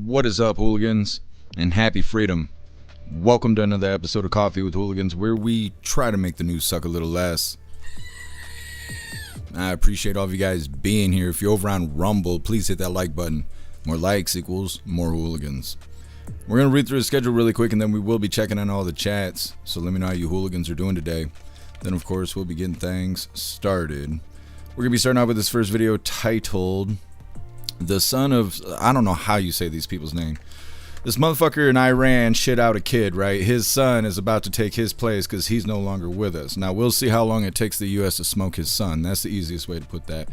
What is up, hooligans, and happy freedom. Welcome to another episode of Coffee with Hooligans, where we try to make the news suck a little less. I appreciate all of you guys being here. If you're over on Rumble, please hit that like button. More likes equals more hooligans. We're going to read through the schedule really quick, and then we will be checking on all the chats. So let me know how you hooligans are doing today. Then, of course, we'll be getting things started. We're going to be starting off with this first video titled The Son of... I don't know how you say these people's name. This motherfucker in Iran shit out a kid, right? His son is about to take his place because he's no longer with us. Now, we'll see how long it takes the U.S. to smoke his son. That's the easiest way to put that.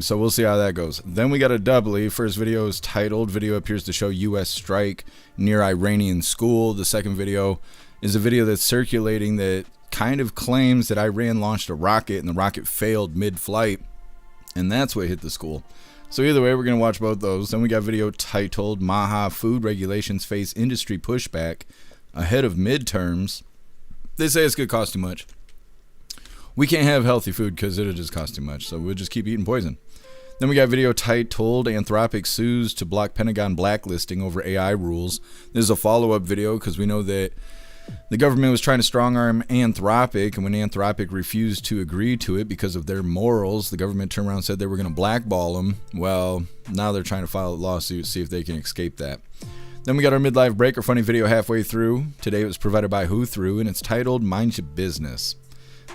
So we'll see how that goes. Then we got a doubly. First video is titled, video appears to show U.S. strike near Iranian school. The second video is a video that's circulating that kind of claims that Iran launched a rocket and the rocket failed mid-flight. And that's what hit the school. So either way, we're going to watch both those. Then we got a video titled, Maha Food Regulations Face Industry Pushback Ahead of Midterms. They say it's going to cost too much. We can't have healthy food because it'll just cost too much. So we'll just keep eating poison. Then we got a video titled, Anthropic Sues to Block Pentagon Blacklisting Over AI Rules. This is a follow-up video because we know that the government was trying to strong-arm Anthropic, and when Anthropic refused to agree to it because of their morals, the government turned around and said they were going to blackball them. Well, now they're trying to file a lawsuit, see if they can escape that. Then we got our midlife break, our funny video halfway through. Today it was provided by Who Through, and it's titled, Mind Your Business.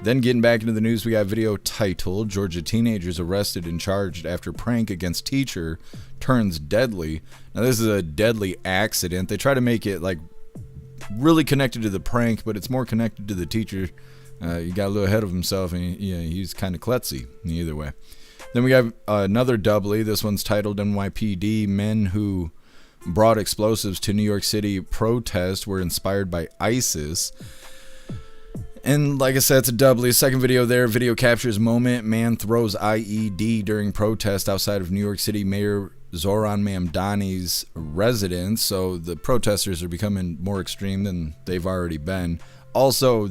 Then getting back into the news, we got a video titled, Georgia teenagers arrested and charged after prank against teacher turns deadly. Now this is a deadly accident. They try to make it like really connected to the prank, but it's more connected to the teacher. He got a little ahead of himself, and he's kind of klutzy either way. Then we got another doubly. This one's titled NYPD Men Who Brought Explosives to New York City Protest Were Inspired by ISIS. And like I said, it's a doubly. Second video there, video captures moment. Man throws IED during protest outside of New York City Mayor Zohran Mamdani's residence. So the protesters are becoming more extreme than they've already been. Also,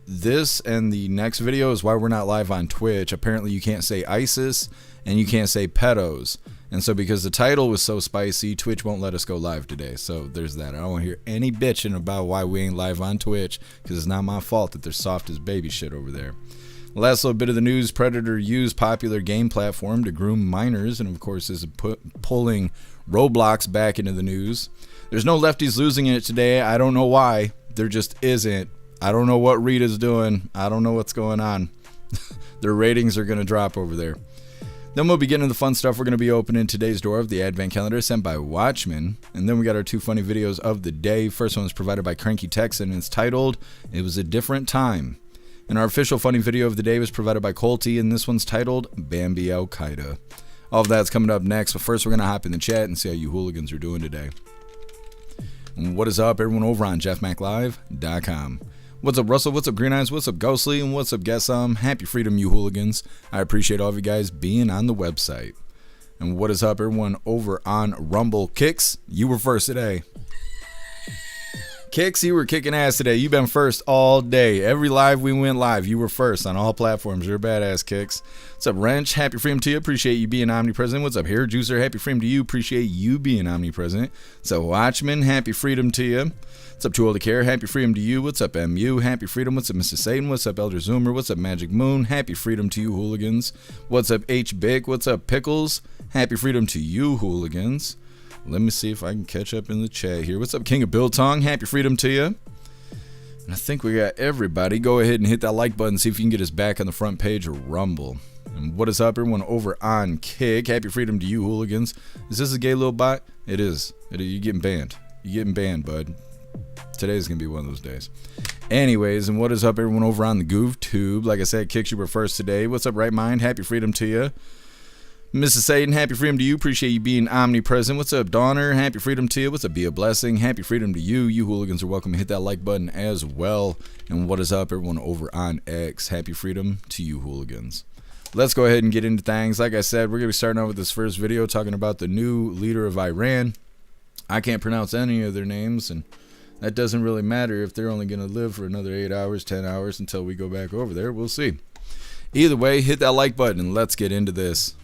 this and the next video is why we're not live on Twitch. Apparently you can't say ISIS and you can't say Pedos. And so because the title was so spicy, Twitch won't let us go live today. So there's that. I don't want to hear any bitching about why we ain't live on Twitch, because it's not my fault that they're soft as baby shit over there. Last little bit of the news, Predator used popular game platform to groom minors, and of course is pulling Roblox back into the news. There's no lefties losing it today. I don't know why. There just isn't. I don't know what Rita's doing. I don't know what's going on. Their ratings are going to drop over there. Then we'll be getting into the fun stuff. We're going to be opening today's door of the Advent Calendar sent by Watchmen. And then we got our two funny videos of the day. First one is provided by Cranky Texan, and it's titled, It Was a Different Time. And our official funny video of the day was provided by Colty, and this one's titled, Bambi Al-Qaeda. All of that's coming up next, but first we're going to hop in the chat and see how you hooligans are doing today. And what is up, everyone over on jeffmaclive.com. What's up, Russell? What's up, Green Eyes? What's up, Ghostly? And what's up, Guessum? Happy freedom, you hooligans. I appreciate all of you guys being on the website. And what is up, everyone over on Rumble? Kicks, you were first today. Kicks, you were kicking ass today. You've been first all day. Every live we went live, you were first on all platforms. You're a badass, Kicks. What's up, Wrench? Happy freedom to you. Appreciate you being omnipresent. What's up, Hair Juicer? Happy freedom to you. Appreciate you being omnipresent. What's up, Watchman? Happy freedom to you. What's up, Too Old to Care? Happy freedom to you. What's up, MU? Happy freedom. What's up, Mr. Satan? What's up, Elder Zoomer? What's up, Magic Moon? Happy freedom to you, hooligans. What's up, H-Big? What's up, Pickles? Happy freedom to you, hooligans. Let me see if I can catch up in the chat here. What's up, King of Biltong? Happy freedom to you. And I think we got everybody. Go ahead and hit that like button. See if you can get us back on the front page of Rumble. And what is up, everyone over on Kick? Happy freedom to you, hooligans. Is this a gay little bot? It is. You're getting banned. You're getting banned, bud. Today's going to be one of those days. Anyways, and what is up, everyone over on the GoofTube? Like I said, Kicks, you were first today. What's up, Right Mind? Happy freedom to you. Mrs. Satan, happy freedom to you. Appreciate you being omnipresent. What's up, Donner? Happy freedom to you. What's up, Be a Blessing? Happy freedom to you. You hooligans are welcome to hit that like button as well. And what is up, everyone over on X? Happy freedom to you, hooligans. Let's go ahead and get into things. Like I said, we're going to be starting out with this first video talking about the new leader of Iran. I can't pronounce any of their names, and that doesn't really matter if they're only going to live for another 8 hours, 10 hours until we go back over there. We'll see. Either way, hit that like button and let's get into this.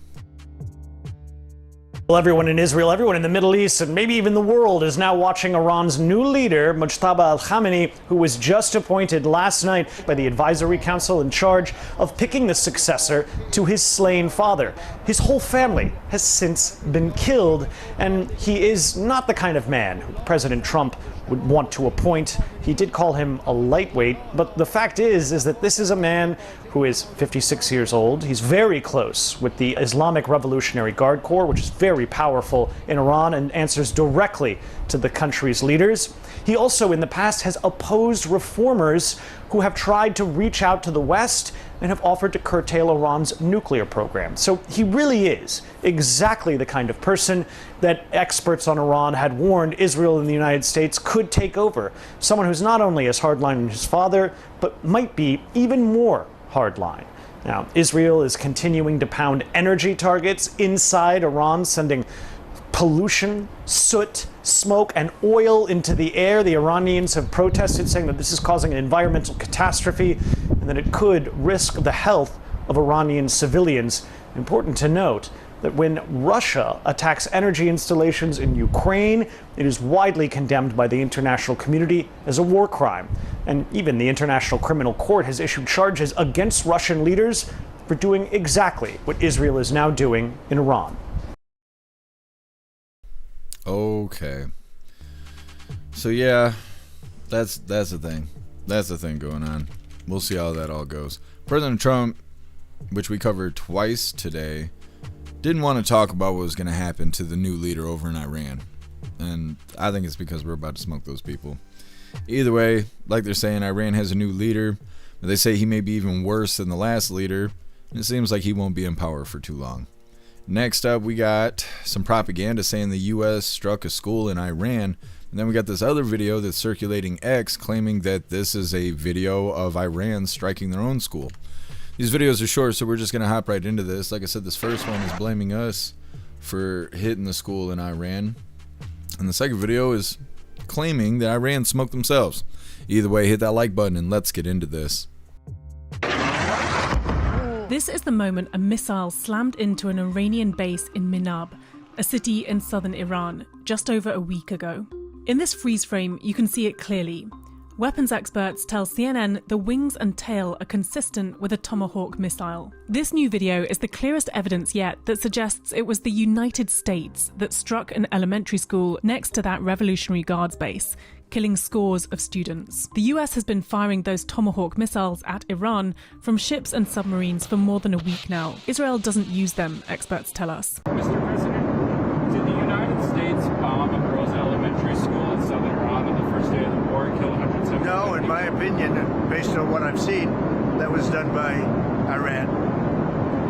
Well, everyone in Israel, everyone in the Middle East, and maybe even the world is now watching Iran's new leader, Mujtaba al-Khamenei, who was just appointed last night by the Advisory Council in charge of picking the successor to his slain father. His whole family has since been killed, and he is not the kind of man who President Trump would want to appoint. He did call him a lightweight, but the fact is that this is a man who is 56 years old. He's very close with the Islamic Revolutionary Guard Corps, which is very powerful in Iran and answers directly to the country's leaders. He also in the past has opposed reformers who have tried to reach out to the West and have offered to curtail Iran's nuclear program. So he really is exactly the kind of person that experts on Iran had warned Israel and the United States could take over. Someone who's not only as hardline as his father, but might be even more hardline. Now, Israel is continuing to pound energy targets inside Iran, sending pollution, soot, smoke, and oil into the air. The Iranians have protested, saying that this is causing an environmental catastrophe and that it could risk the health of Iranian civilians. Important to note that when Russia attacks energy installations in Ukraine, it is widely condemned by the international community as a war crime. And even the International Criminal Court has issued charges against Russian leaders for doing exactly what Israel is now doing in Iran. Okay. So yeah, that's the thing. That's the thing going on. We'll see how that all goes. President Trump, which we covered twice today, didn't want to talk about what was going to happen to the new leader over in Iran. And I think it's because we're about to smoke those people. Either way, like they're saying, Iran has a new leader. But they say he may be even worse than the last leader. And it seems like he won't be in power for too long. Next up, we got some propaganda saying the U.S. struck a school in Iran. And then we got this other video that's circulating X claiming that this is a video of Iran striking their own school. These videos are short, so we're just going to hop right into this. Like I said, this first one is blaming us for hitting the school in Iran. And the second video is claiming that Iran smoked themselves. Either way, hit that like button and let's get into this. This is the moment a missile slammed into an Iranian base in Minab, a city in southern Iran, just over a week ago. In this freeze frame, you can see it clearly. Weapons experts tell CNN the wings and tail are consistent with a Tomahawk missile. This new video is the clearest evidence yet that suggests it was the United States that struck an elementary school next to that Revolutionary Guards base, killing scores of students. The US has been firing those Tomahawk missiles at Iran from ships and submarines for more than a week now. Israel doesn't use them, experts tell us. Mr. President, did the United States bomb a girls' elementary school in southern Iran on the first day of the war and kill 170? No, in my opinion, based on what I've seen, that was done by Iran.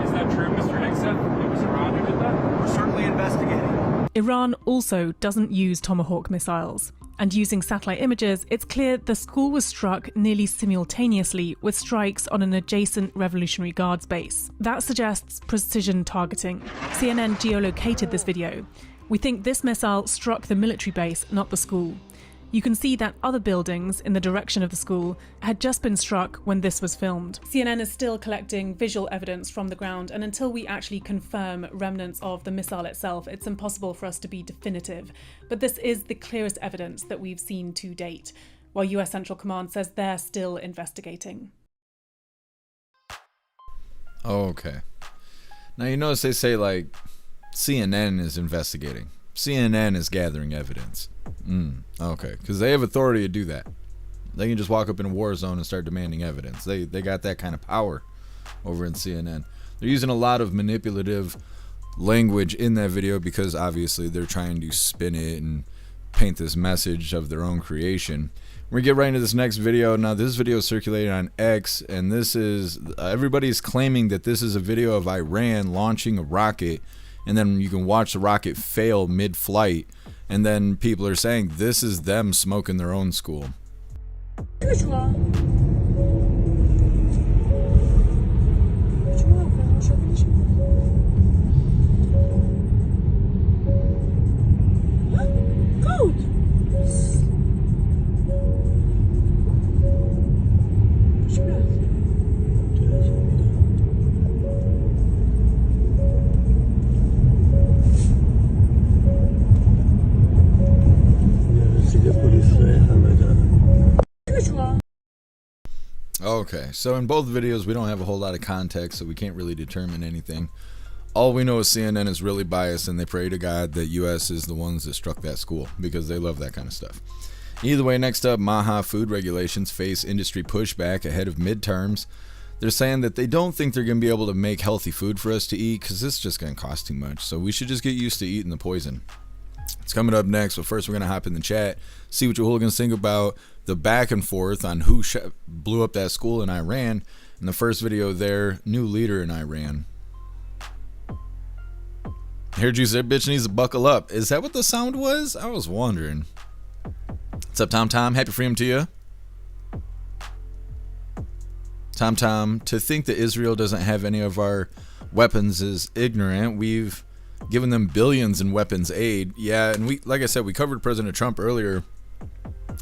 Is that true, Mr. Hegseth? It was Iran who did that? We're certainly investigating. Iran also doesn't use Tomahawk missiles. And using satellite images, it's clear the school was struck nearly simultaneously with strikes on an adjacent Revolutionary Guards base. That suggests precision targeting. CNN geolocated this video. We think this missile struck the military base, not the school. You can see that other buildings in the direction of the school had just been struck when this was filmed. CNN is still collecting visual evidence from the ground, and until we actually confirm remnants of the missile itself, it's impossible for us to be definitive. But this is the clearest evidence that we've seen to date, while US Central Command says they're still investigating. Okay. Now you notice they say like CNN is investigating. CNN is gathering evidence. Okay, because they have authority to do that. They can just walk up in a war zone and start demanding evidence. They got that kind of power over in CNN. They're using a lot of manipulative language in that video because obviously they're trying to spin it and paint this message of their own creation. We're gonna get right into this next video. Now this video is circulating on X, and this is everybody's claiming that this is a video of Iran launching a rocket, and then you can watch the rocket fail mid-flight, and then people are saying this is them smoking their own school. Okay, so in both videos, we don't have a whole lot of context, so we can't really determine anything. All we know is CNN is really biased, and they pray to God that U.S. is the ones that struck that school, because they love that kind of stuff. Either way, next up, Maha food regulations face industry pushback ahead of midterms. They're saying that they don't think they're going to be able to make healthy food for us to eat, because it's just going to cost too much, so we should just get used to eating the poison. It's coming up next, but first we're going to hop in the chat, see what you hooligans think about the back and forth on who blew up that school in Iran. In the first video there, new leader in Iran. Heard you say bitch needs to buckle up. Is that what the sound was? I was wondering. What's up, Tom Tom? Happy freedom to you. Tom Tom, to think that Israel doesn't have any of our weapons is ignorant. We've given them billions in weapons aid. Yeah, and we, like I said, we covered President Trump earlier,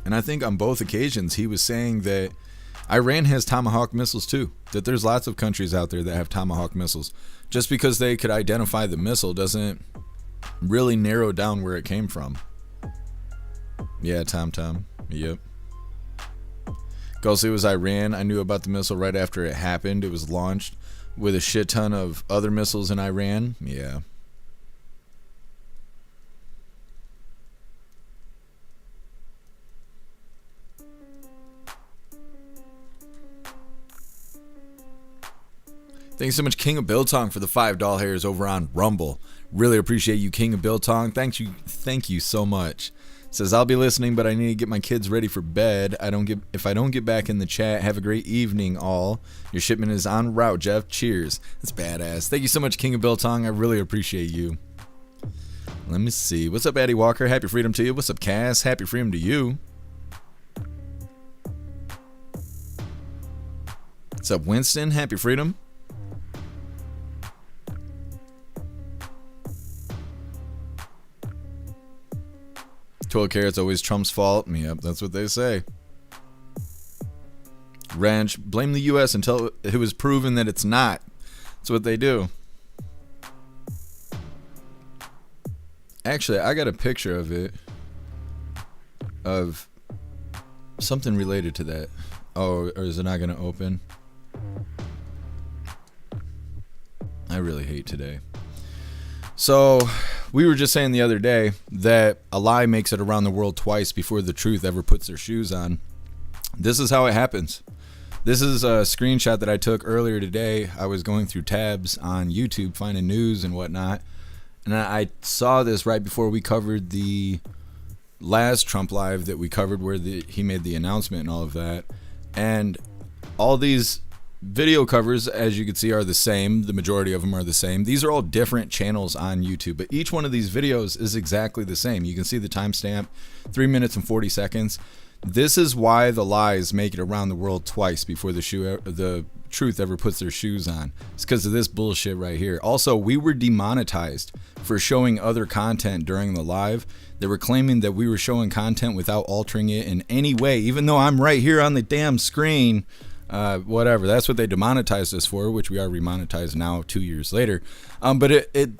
and I think on both occasions he was saying that Iran has Tomahawk missiles too, that there's lots of countries out there that have Tomahawk missiles. Just because they could identify the missile doesn't really narrow down where it came from. Yeah, Tom Tom. Yep. Also, it was Iran. I knew about the missile right after it happened. It was launched with a shit ton of other missiles in Iran. Yeah. Thanks so much, King of Biltong, for the $5 hairs over on Rumble. Really appreciate you, King of Biltong. Thank you so much. Says, I'll be listening, but I need to get my kids ready for bed. If I don't get back in the chat, have a great evening, all. Your shipment is en route, Jeff. Cheers. That's badass. Thank you so much, King of Biltong. I really appreciate you. Let me see. What's up, Eddie Walker? Happy freedom to you. What's up, Cass? Happy freedom to you. What's up, Winston? Happy freedom. 12 carats always Trump's fault. Yep, that's what they say. Ranch, blame the U.S. until it was proven that it's not. That's what they do. Actually, I got a picture of it. Of something related to that. Oh, or is it not going to open? I really hate today. So, we were just saying the other day that a lie makes it around the world twice before the truth ever puts their shoes on. This is how it happens. This is a screenshot that I took earlier today. I was going through tabs on YouTube, finding news and whatnot, and I saw this right before we covered the last Trump Live that we covered where he made the announcement and all of that. And all these video covers, as you can see, are the same. The majority of them are the same. These are all different channels on YouTube, but each one of these videos is exactly the same. You can see the timestamp, 3 minutes and 40 seconds. This is why the lies make it around the world twice before the truth ever puts their shoes on. It's because of this bullshit right here. Also, we were demonetized for showing other content during the live. They were claiming that we were showing content without altering it in any way, even though I'm right here on the damn screen. Whatever, that's what they demonetized us for, which we are remonetized now 2 years later. But it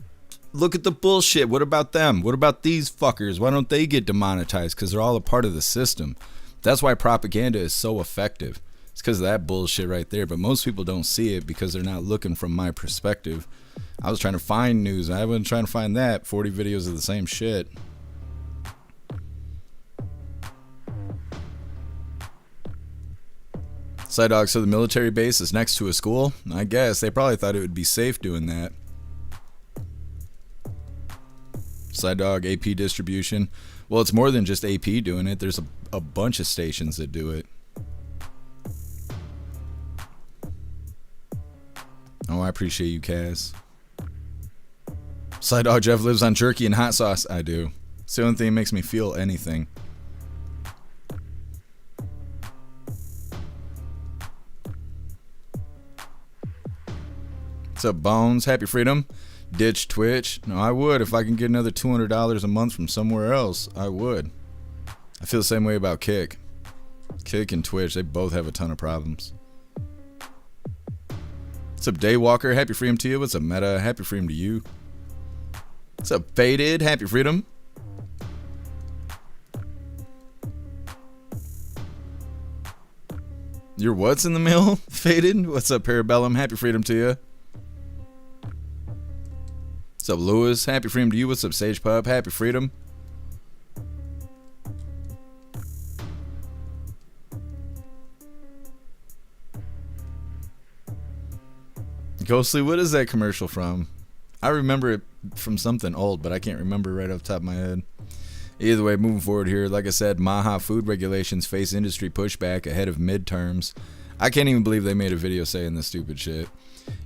look at the bullshit. What about them? What about these fuckers? Why don't they get demonetized? Because they're all a part of the system. That's why propaganda is so effective. It's because of that bullshit right there. But most people don't see it because they're not looking from my perspective. I was trying to find news. I wasn't trying to find that. 40 videos of the same shit. Side Dog, so the military base is next to a school? I guess. They probably thought it would be safe doing that. Side Dog, AP distribution. Well, it's more than just AP doing it. There's a bunch of stations that do it. Oh, I appreciate you, Kaz. Side Dog, Jeff lives on jerky and hot sauce. I do. It's the only thing that makes me feel anything. What's up, Bones? Happy freedom. Ditch Twitch. No, I would. If I can get another $200 a month from somewhere else, I would. I feel the same way about Kick. Kick and Twitch, they both have a ton of problems. What's up, Daywalker? Happy freedom to you. What's up, Meta? Happy freedom to you. What's up, Faded? Happy freedom. Your what's in the mail? Faded? What's up, Parabellum? Happy freedom to you. What's up, Lewis? Happy freedom to you. What's up, Sage Pub? Happy freedom. Ghostly, what is that commercial from? I remember it from something old, but I can't remember right off the top of my head. Either way, moving forward here, like I said, Maha food regulations face industry pushback ahead of midterms. I can't even believe they made a video saying this stupid shit.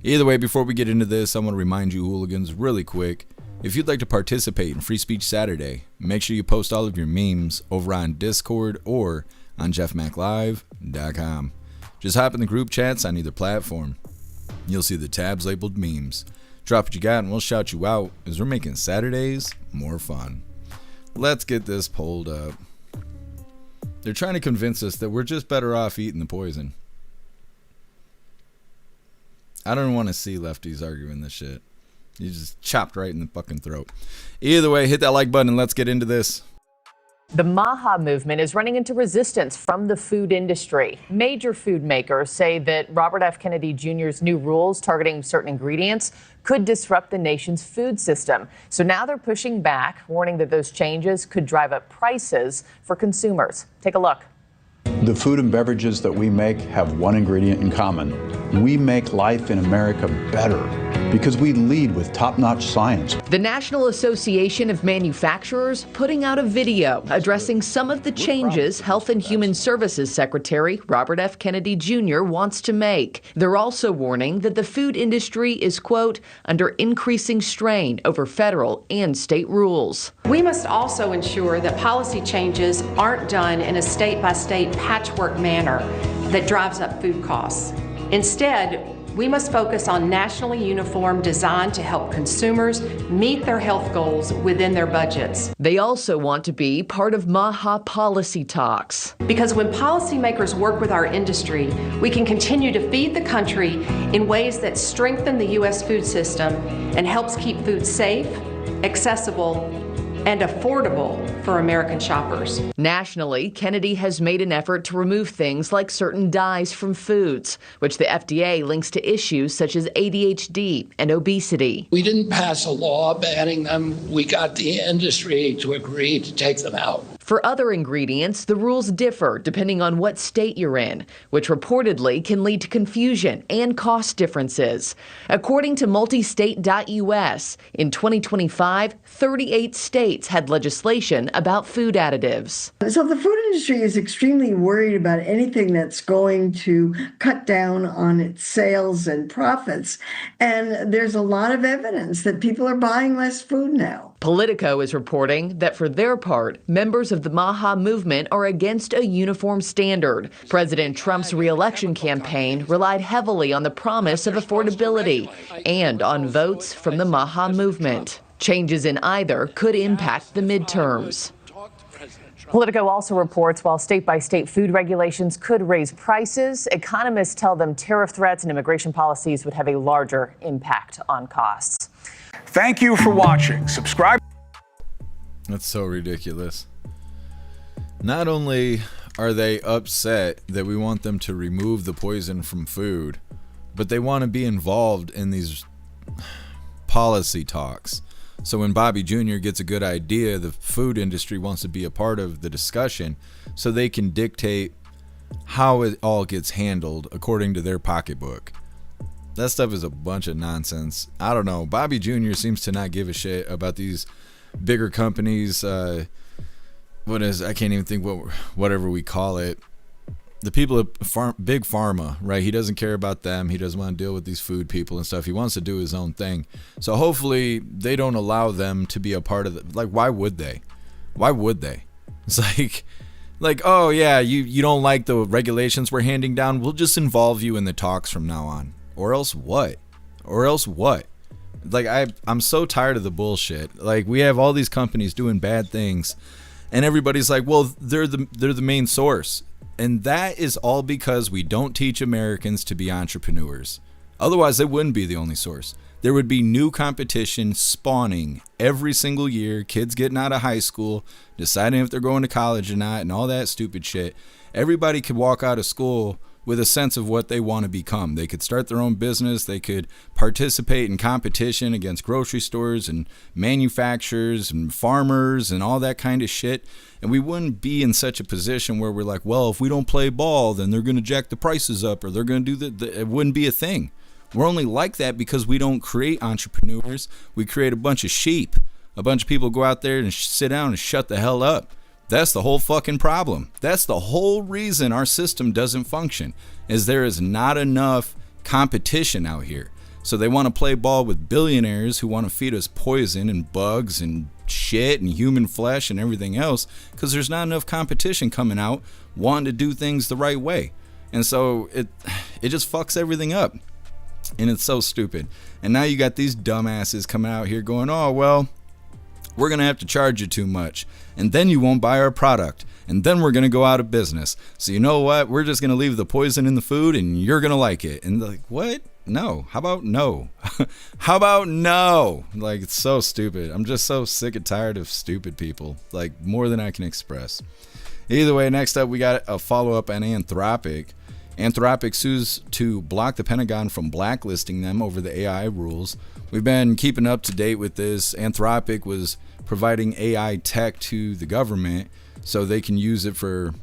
Either way, before we get into this, I want to remind you hooligans really quick, if you'd like to participate in Free Speech Saturday, make sure you post all of your memes over on Discord or on jeffmaclive.com. Just hop in the group chats on either platform. You'll see the tabs labeled memes. Drop what you got and we'll shout you out as we're making Saturdays more fun. Let's get this pulled up. They're trying to convince us that we're just better off eating the poison. I don't want to see lefties arguing this shit. You just chopped right in the fucking throat. Either way, hit that like button and let's get into this. The Maha movement is running into resistance from the food industry. Major food makers say that Robert F. Kennedy Jr.'s new rules targeting certain ingredients could disrupt the nation's food system. So now they're pushing back, warning that those changes could drive up prices for consumers. Take a look. The food and beverages that we make have one ingredient in common. We make life in America better because we lead with top-notch science. The National Association of Manufacturers putting out a video addressing some of the changes Health and Human Services Secretary Robert F. Kennedy Jr. wants to make. They're also warning that the food industry is, quote, under increasing strain over federal and state rules. We must also ensure that policy changes aren't done in a state-by-state patchwork manner that drives up food costs. Instead, we must focus on nationally uniform design to help consumers meet their health goals within their budgets. They also want to be part of Maha policy talks. Because when policymakers work with our industry, we can continue to feed the country in ways that strengthen the U.S. food system and helps keep food safe, accessible, and affordable for American shoppers. Nationally, Kennedy has made an effort to remove things like certain dyes from foods, which the FDA links to issues such as ADHD and obesity. We didn't pass a law banning them. We got the industry to agree to take them out. For other ingredients, the rules differ depending on what state you're in, which reportedly can lead to confusion and cost differences. According to multistate.us, in 2025, 38 states had legislation about food additives. So the food industry is extremely worried about anything that's going to cut down on its sales and profits. And there's a lot of evidence that people are buying less food now. Politico is reporting that for their part, members of the Maha movement are against a uniform standard. President Trump's re-election campaign relied heavily on the promise of affordability and on votes from the Maha movement. Changes in either could impact the midterms. Politico also reports while state-by-state food regulations could raise prices, economists tell them tariff threats and immigration policies would have a larger impact on costs. Thank you for watching. Subscribe. That's so ridiculous. Not only are they upset that we want them to remove the poison from food, but they want to be involved in these policy talks. So when Bobby Jr. gets a good idea, the food industry wants to be a part of the discussion so they can dictate how it all gets handled according to their pocketbook. That stuff is a bunch of nonsense. I don't know. Bobby Jr. seems to not give a shit about these bigger companies. I can't even think whatever we call it. The people at Big Pharma, right? He doesn't care about them. He doesn't want to deal with these food people and stuff. He wants to do his own thing. So hopefully they don't allow them to be a part of it. Like, why would they? Why would they? It's like, oh yeah, you don't like the regulations we're handing down. We'll just involve you in the talks from now on. Or else what? Like, I'm so tired of the bullshit. Like, we have all these companies doing bad things, and everybody's like, well, they're the main source. And that is all because we don't teach Americans to be entrepreneurs. Otherwise, they wouldn't be the only source. There would be new competition spawning every single year, kids getting out of high school, deciding if they're going to college or not, and all that stupid shit. Everybody could walk out of school with a sense of what they want to become. They could start their own business. They could participate in competition against grocery stores and manufacturers and farmers and all that kind of shit. And we wouldn't be in such a position where we're like, well, if we don't play ball, then they're going to jack the prices up, or they're going to do it wouldn't be a thing. We're only like that because we don't create entrepreneurs. We create a bunch of sheep. A bunch of people go out there and sit down and shut the hell up. That's the whole fucking problem. That's the whole reason our system doesn't function, is there is not enough competition out here. So they want to play ball with billionaires who want to feed us poison and bugs and shit and human flesh and everything else, because there's not enough competition coming out wanting to do things the right way. And so it just fucks everything up. And it's so stupid. And now you got these dumbasses coming out here going, oh, well, we're going to have to charge you too much, and then you won't buy our product, and then we're going to go out of business. So you know what? We're just going to leave the poison in the food, and you're going to like it. And like, what? No. How about no? How about no? Like, it's so stupid. I'm just so sick and tired of stupid people, like more than I can express. Either way, next up, we got a follow-up on Anthropic. Anthropic sues to block the Pentagon from blacklisting them over the AI rules. We've been keeping up to date with this. Anthropic was providing AI tech to the government so they can use it for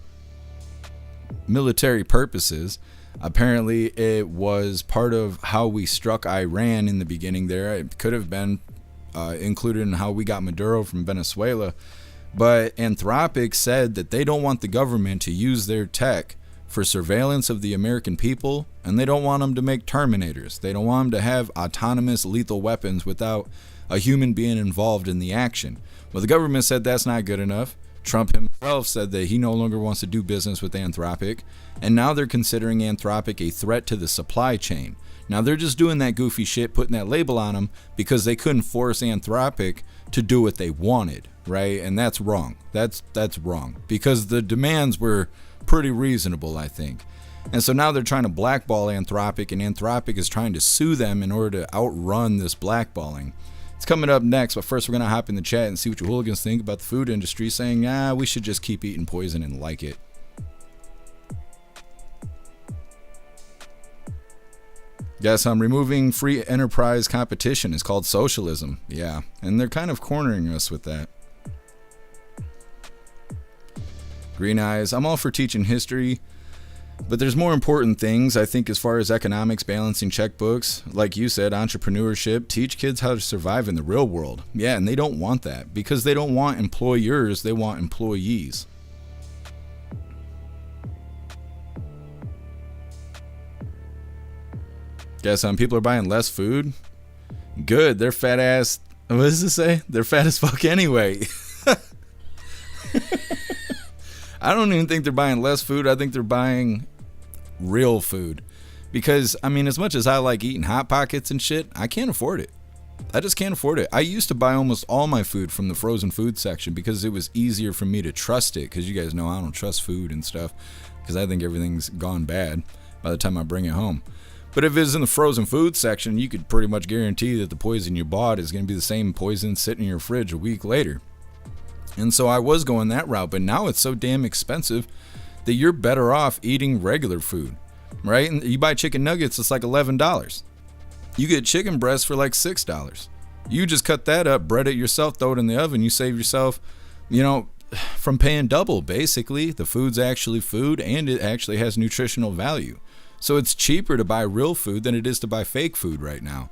military purposes. Apparently, it was part of how we struck Iran in the beginning there. It could have been included in how we got Maduro from Venezuela. But Anthropic said that they don't want the government to use their tech for surveillance of the American people, and they don't want them to make Terminators. They don't want them to have autonomous lethal weapons without a human being involved in the action. Well, the government said that's not good enough. Trump himself said that he no longer wants to do business with Anthropic, and now they're considering Anthropic a threat to the supply chain. Now they're just doing that goofy shit, putting that label on them because they couldn't force Anthropic to do what they wanted, right? And that's wrong. That's wrong, because the demands were pretty reasonable, I think. And so now they're trying to blackball Anthropic, and Anthropic is trying to sue them in order to outrun this blackballing. It's coming up next, but first we're going to hop in the chat and see what you hooligans think about the food industry, saying, we should just keep eating poison and like it. Guess I'm removing free enterprise competition. It's called socialism. Yeah, and they're kind of cornering us with that. Green Eyes, I'm all for teaching history, but there's more important things, I think, as far as economics, balancing checkbooks. Like you said, entrepreneurship, teach kids how to survive in the real world. Yeah, and they don't want that because they don't want employers, they want employees. Guess people are buying less food? Good, they're fat ass. What does it say? They're fat as fuck anyway. I don't even think they're buying less food. I think they're buying real food. Because, I mean, as much as I like eating Hot Pockets and shit, I can't afford it. I just can't afford it. I used to buy almost all my food from the frozen food section because it was easier for me to trust it. Because you guys know I don't trust food and stuff because I think everything's gone bad by the time I bring it home. But if it's in the frozen food section, you could pretty much guarantee that the poison you bought is going to be the same poison sitting in your fridge a week later. And so I was going that route, but now it's so damn expensive that you're better off eating regular food, right? And you buy chicken nuggets, it's like $11. You get chicken breasts for like $6. You just cut that up, bread it yourself, throw it in the oven. You save yourself, from paying double, basically. The food's actually food, and it actually has nutritional value. So it's cheaper to buy real food than it is to buy fake food right now.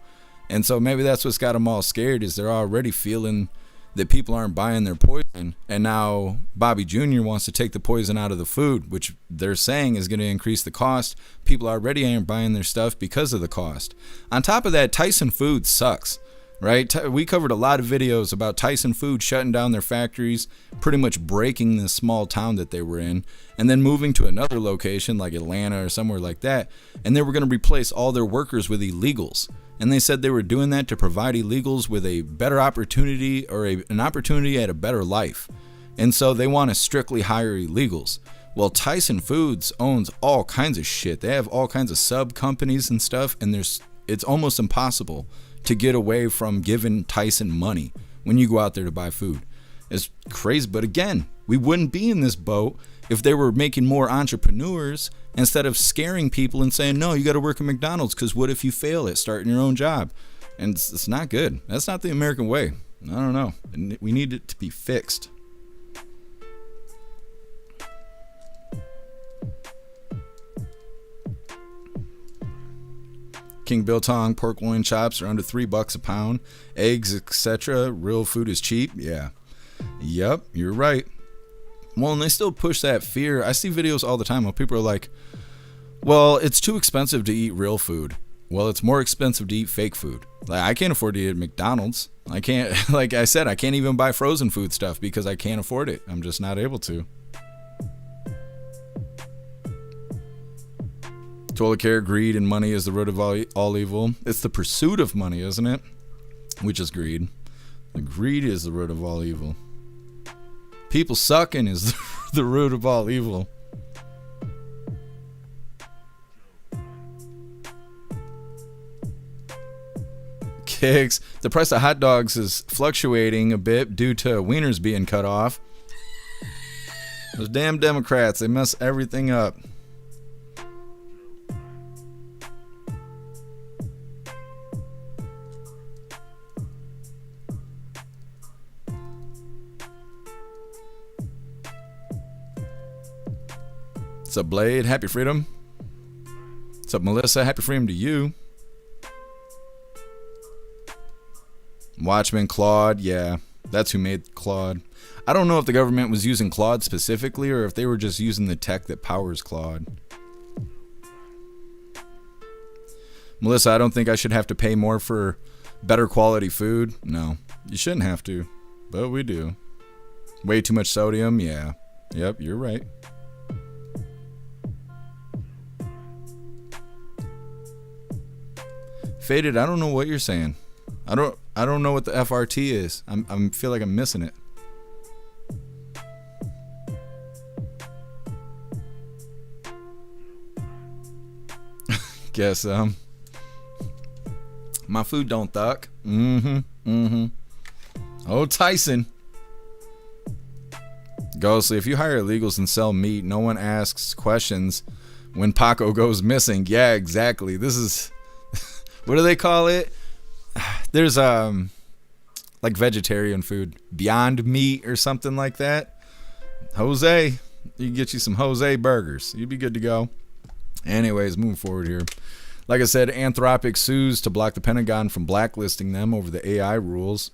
And so maybe that's what's got them all scared, is they're already feeling that people aren't buying their poison, and now Bobby Jr. wants to take the poison out of the food, which they're saying is going to increase the cost. People already aren't buying their stuff because of the cost. On top of that, Tyson Foods sucks, right? We covered a lot of videos about Tyson Foods shutting down their factories, pretty much breaking the small town that they were in, and then moving to another location like Atlanta or somewhere like that, and they were going to replace all their workers with illegals. And they said they were doing that to provide illegals with a better opportunity, or an opportunity at a better life. And so they want to strictly hire illegals. Well, Tyson Foods owns all kinds of shit. They have all kinds of sub companies and stuff, and it's almost impossible to get away from giving Tyson money when you go out there to buy food. It's crazy, but again, We wouldn't be in this boat if they were making more entrepreneurs instead of scaring people and saying, no, you got to work at McDonald's because what if you fail at starting your own job? And it's not good. That's not the American way. I don't know. We need it to be fixed. King Biltong pork loin chops are under $3 a pound. Eggs, etc. Real food is cheap. Yeah. Yep, you're right. Well, and they still push that fear. I see videos all the time where people are like, well, it's too expensive to eat real food. Well, it's more expensive to eat fake food. Like, I can't afford to eat at McDonald's. I can't, like I said, I can't even buy frozen food stuff because I can't afford it. I'm just not able to. Toilet care, greed, and money is the root of all evil. It's the pursuit of money, isn't it? Which is greed. The greed is the root of all evil. People sucking is the root of all evil. Kicks. The price of hot dogs is fluctuating a bit due to wieners being cut off. Those damn Democrats, they mess everything up. What's up, Blade? Happy freedom. What's up, Melissa? Happy freedom to you. Watchman, Claude. Yeah, that's who made Claude. I don't know if the government was using Claude specifically or if they were just using the tech that powers Claude. Melissa, I don't think I should have to pay more for better quality food. No, you shouldn't have to, but we do. Way too much sodium. Yeah. Yep, you're right. Faded, I don't know what you're saying. I don't know what the FRT is. I feel like I'm missing it. Guess my food don't thuck. Oh, Tyson. Ghostly, if you hire illegals and sell meat, no one asks questions when Paco goes missing. Yeah, exactly. This is what do they call it? There's like vegetarian food, Beyond Meat or something like that. Jose, you can get you some Jose burgers. You'd be good to go. Anyways, moving forward here. Like I said, Anthropic sues to block the Pentagon from blacklisting them over the AI rules.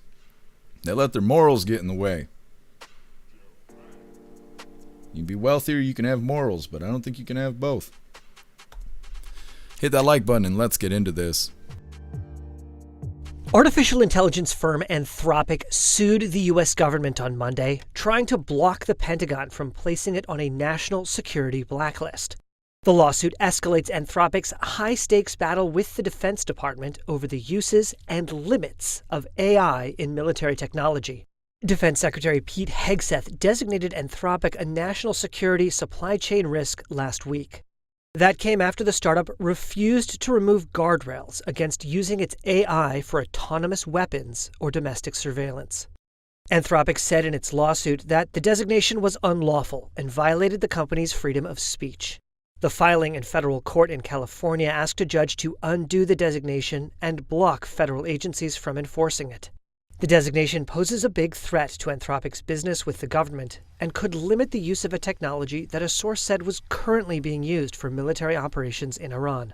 They let their morals get in the way. You can be wealthier, you can have morals, but I don't think you can have both. Hit that like button and let's get into this. Artificial intelligence firm Anthropic sued the U.S. government on Monday, trying to block the Pentagon from placing it on a national security blacklist. The lawsuit escalates Anthropic's high-stakes battle with the Defense Department over the uses and limits of AI in military technology. Defense Secretary Pete Hegseth designated Anthropic a national security supply chain risk last week. That came after the startup refused to remove guardrails against using its AI for autonomous weapons or domestic surveillance. Anthropic said in its lawsuit that the designation was unlawful and violated the company's freedom of speech. The filing in federal court in California asked a judge to undo the designation and block federal agencies from enforcing it. The designation poses a big threat to Anthropic's business with the government and could limit the use of a technology that a source said was currently being used for military operations in Iran.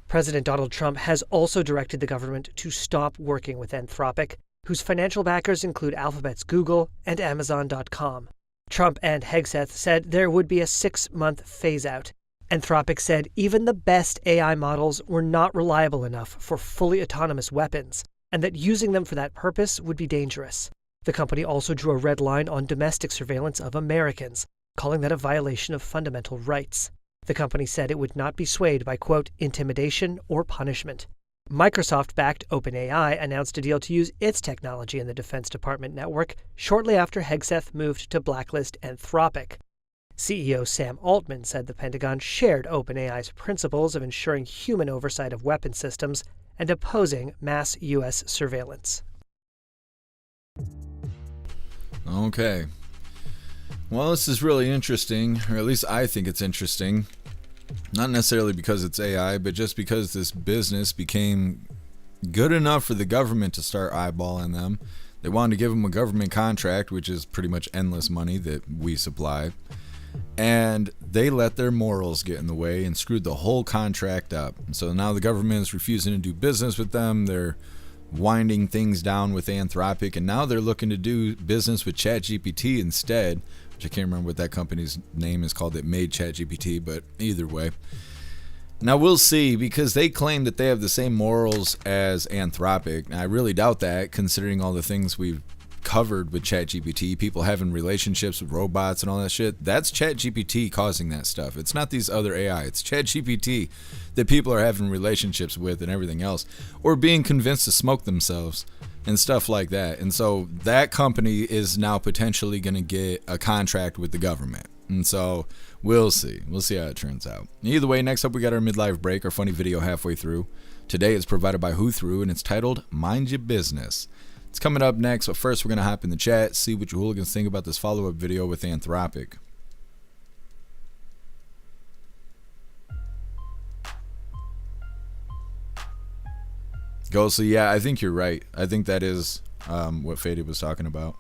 President Donald Trump has also directed the government to stop working with Anthropic, whose financial backers include Alphabet's Google and Amazon.com. Trump and Hegseth said there would be a 6-month phase-out. Anthropic said even the best AI models were not reliable enough for fully autonomous weapons, and that using them for that purpose would be dangerous. The company also drew a red line on domestic surveillance of Americans, calling that a violation of fundamental rights. The company said it would not be swayed by, quote, intimidation or punishment. Microsoft-backed OpenAI announced a deal to use its technology in the Defense Department network shortly after Hegseth moved to blacklist Anthropic. CEO Sam Altman said the Pentagon shared OpenAI's principles of ensuring human oversight of weapon systems and opposing mass U.S. surveillance. Okay. Well, this is really interesting, or at least I think it's interesting. Not necessarily because it's AI, but just because this business became good enough for the government to start eyeballing them. They wanted to give them a government contract, which is pretty much endless money that we supply. And they let their morals get in the way and screwed the whole contract up. So now the government is refusing to do business with them. They're winding things down with Anthropic, and now they're looking to do business with ChatGPT instead, which I can't remember what that company's name is called that made ChatGPT, but either way. Now we'll see, because they claim that they have the same morals as Anthropic. Now, I really doubt that, considering all the things we've covered with ChatGPT, people having relationships with robots and all that shit. That's ChatGPT causing that stuff. It's not these other AI. It's ChatGPT that people are having relationships with and everything else, or being convinced to smoke themselves and stuff like that. And so that company is now potentially going to get a contract with the government. And so we'll see. We'll see how it turns out. Either way, next up we got our midlife break, our funny video halfway through. Today is provided by Who Through, and it's titled Mind Your Business. It's coming up next, but first we're going to hop in the chat, see what you hooligans think about this follow-up video with Anthropic. Ghostly, yeah, I think you're right. I think that is what Faded was talking about.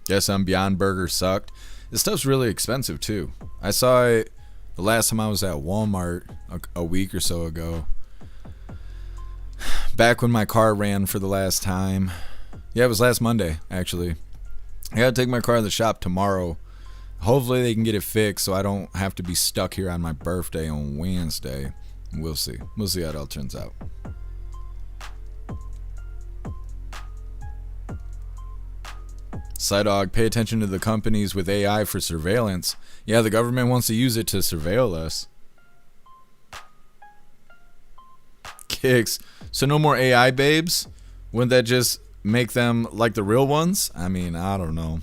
Guess Beyond Burger sucked. This stuff's really expensive too. I saw it the last time I was at Walmart a week or so ago. Back when my car ran for the last time. Yeah, it was last Monday, actually. I gotta take my car to the shop tomorrow. Hopefully they can get it fixed so I don't have to be stuck here on my birthday on Wednesday. We'll see. We'll see how it all turns out. Psydog, pay attention to the companies with AI for surveillance. Yeah, the government wants to use it to surveil us. Kicks. So no more AI babes? Wouldn't that just make them like the real ones? I mean, I don't know.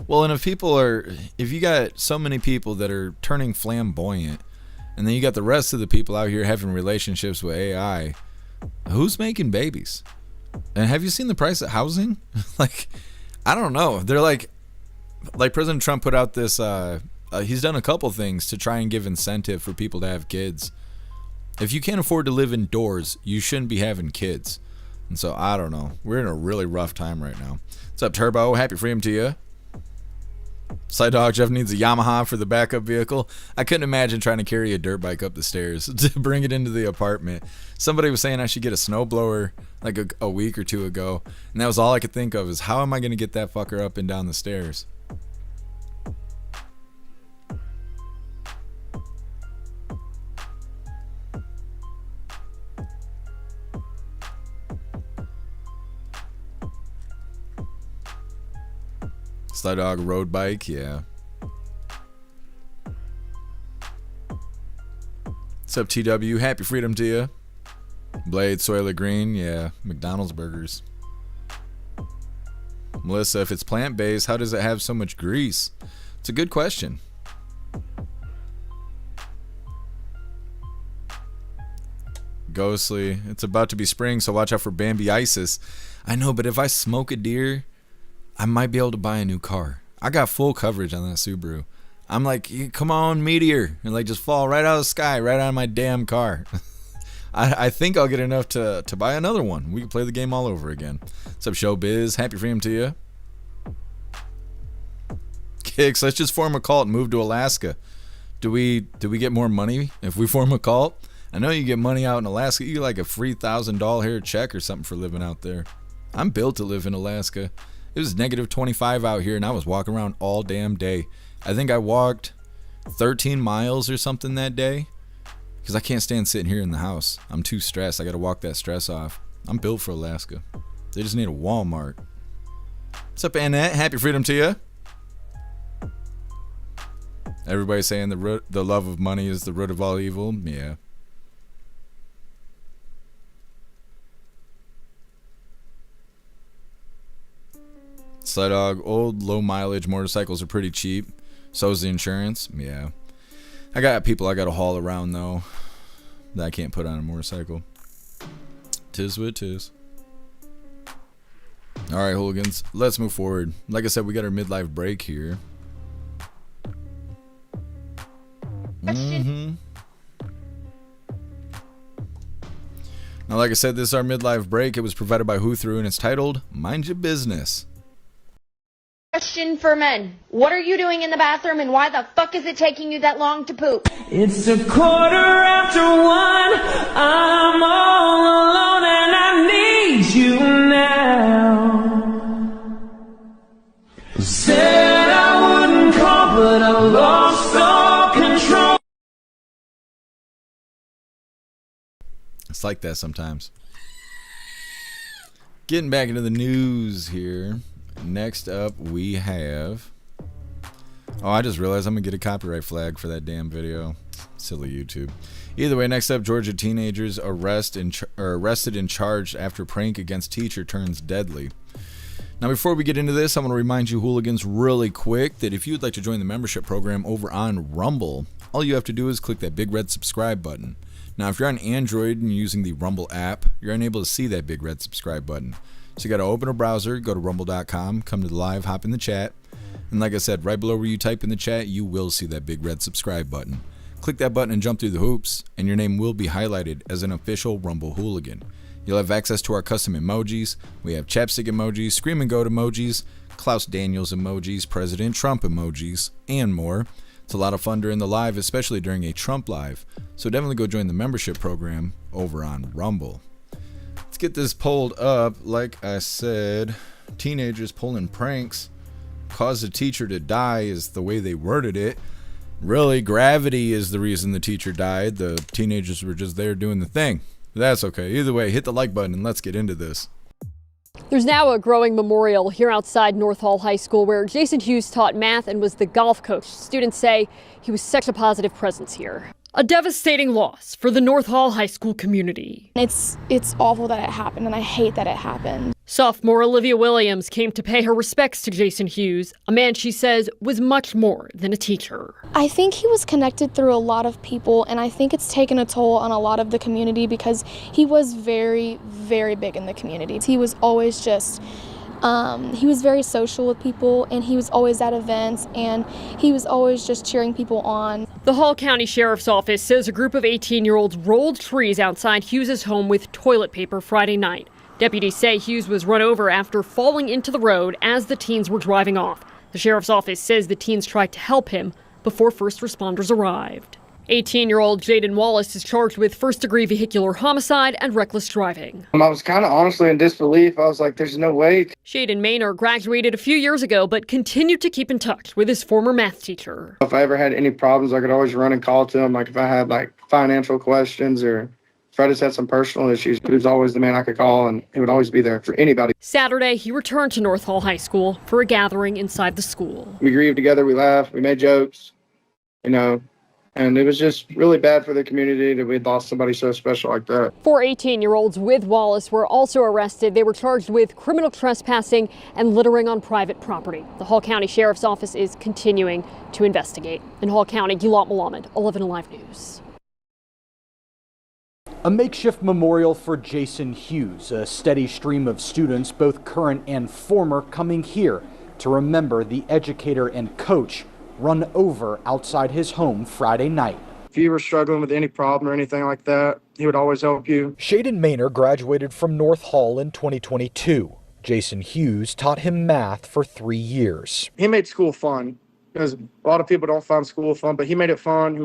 Well, and if you got so many people that are turning flamboyant, and then you got the rest of the people out here having relationships with AI, who's making babies? And have you seen the price of housing? Like, I don't know. They're like President Trump put out this, he's done a couple things to try and give incentive for people to have kids. If you can't afford to live indoors, you shouldn't be having kids. And so, I don't know. We're in a really rough time right now. What's up, Turbo? Happy freedom to you. Psydog, Jeff needs a Yamaha for the backup vehicle. I couldn't imagine trying to carry a dirt bike up the stairs to bring it into the apartment. Somebody was saying I should get a snowblower like a week or two ago, and that was all I could think of, is how am I going to get that fucker up and down the stairs? Slydog road bike, yeah. What's up, TW? Happy freedom to you. Blade, Soylent Green, yeah. McDonald's burgers. Melissa, if it's plant-based, how does it have so much grease? It's a good question. Ghostly, it's about to be spring, so watch out for Bambi Isis. I know, but if I smoke a deer, I might be able to buy a new car. I got full coverage on that Subaru. I'm like, come on, meteor, and like just fall right out of the sky, right out of my damn car. I think I'll get enough to buy another one. We can play the game all over again. What's up, Showbiz? Happy freedom to you. Kicks, let's just form a cult and move to Alaska. Do we get more money if we form a cult? I know you get money out in Alaska. You get like a free $1,000 check or something for living out there. I'm built to live in Alaska. It was negative 25 out here, and I was walking around all damn day. I think I walked 13 miles or something that day, because I can't stand sitting here in the house. I'm too stressed. I got to walk that stress off. I'm built for Alaska. They just need a Walmart. What's up, Annette? Happy freedom to you. Everybody's saying the love of money is the root of all evil. Yeah. Slydog, old low mileage motorcycles are pretty cheap. So is the insurance. Yeah. I got people I got to haul around though that I can't put on a motorcycle. Tis what it is. All right, hooligans, let's move forward. Like I said, we got our midlife break here. Now, like I said, this is our midlife break. It was provided by Who Through, and it's titled Mind Your Business. Question for men. What are you doing in the bathroom, and why the fuck is it taking you that long to poop? It's 1:15. I'm all alone and I need you now. Said I wouldn't call, but I lost all control. It's like that sometimes. Getting back into the news here. Next up, we have... Oh, I just realized I'm going to get a copyright flag for that damn video. Silly YouTube. Either way, next up, Georgia teenagers arrested and charged after prank against teacher turns deadly. Now, before we get into this, I want to remind you hooligans really quick that if you'd like to join the membership program over on Rumble, all you have to do is click that big red subscribe button. Now, if you're on Android and you're using the Rumble app, you're unable to see that big red subscribe button. So you got to open a browser, go to rumble.com, come to the live, hop in the chat. And like I said, right below where you type in the chat, you will see that big red subscribe button. Click that button and jump through the hoops, and your name will be highlighted as an official Rumble hooligan. You'll have access to our custom emojis. We have chapstick emojis, scream and goat emojis, Klaus Daniels emojis, President Trump emojis, and more. It's a lot of fun during the live, especially during a Trump live. So definitely go join the membership program over on Rumble. Let's get this pulled up. Like I said, teenagers pulling pranks caused a teacher to die is the way they worded it. Really, gravity is the reason the teacher died. The teenagers were just there doing the thing. That's okay. Either way, hit the like button and let's get into this. There's now a growing memorial here outside North Hall High School where Jason Hughes taught math and was the golf coach. Students say he was such a positive presence here. A devastating loss for the North Hall High School community. It's awful that it happened, and I hate that it happened. Sophomore Olivia Williams came to pay her respects to Jason Hughes, a man she says was much more than a teacher. I think he was connected through a lot of people, and I think it's taken a toll on a lot of the community because he was very, very big in the community. He was always just... he was very social with people, and he was always at events, and he was always just cheering people on. The Hall County Sheriff's Office says a group of 18-year-olds rolled trees outside Hughes' home with toilet paper Friday night. Deputies say Hughes was run over after falling into the road as the teens were driving off. The Sheriff's Office says the teens tried to help him before first responders arrived. 18-year-old Jaden Wallace is charged with first-degree vehicular homicide and reckless driving. I was kind of honestly in disbelief. I was like, there's no way. Shaden Maynor graduated a few years ago, but continued to keep in touch with his former math teacher. If I ever had any problems, I could always run and call to him. Like if I had like financial questions or if I just had some personal issues, he was always the man I could call, and he would always be there for anybody. Saturday, he returned to North Hall High School for a gathering inside the school. We grieved together, we laughed, we made jokes, and it was just really bad for the community that we'd lost somebody so special like that. 4 18-year-olds with Wallace were also arrested. They were charged with criminal trespassing and littering on private property. The Hall County Sheriff's Office is continuing to investigate. In Hall County, Gilad Malamed, 11 Alive News. A makeshift memorial for Jason Hughes, a steady stream of students, both current and former, coming here to remember the educator and coach run over outside his home Friday night. If you were struggling with any problem or anything like that, he would always help you. Shaden Maynor graduated from North Hall in 2022. Jason Hughes taught him math for 3 years. He made school fun, because a lot of people don't find school fun, but he made it fun. He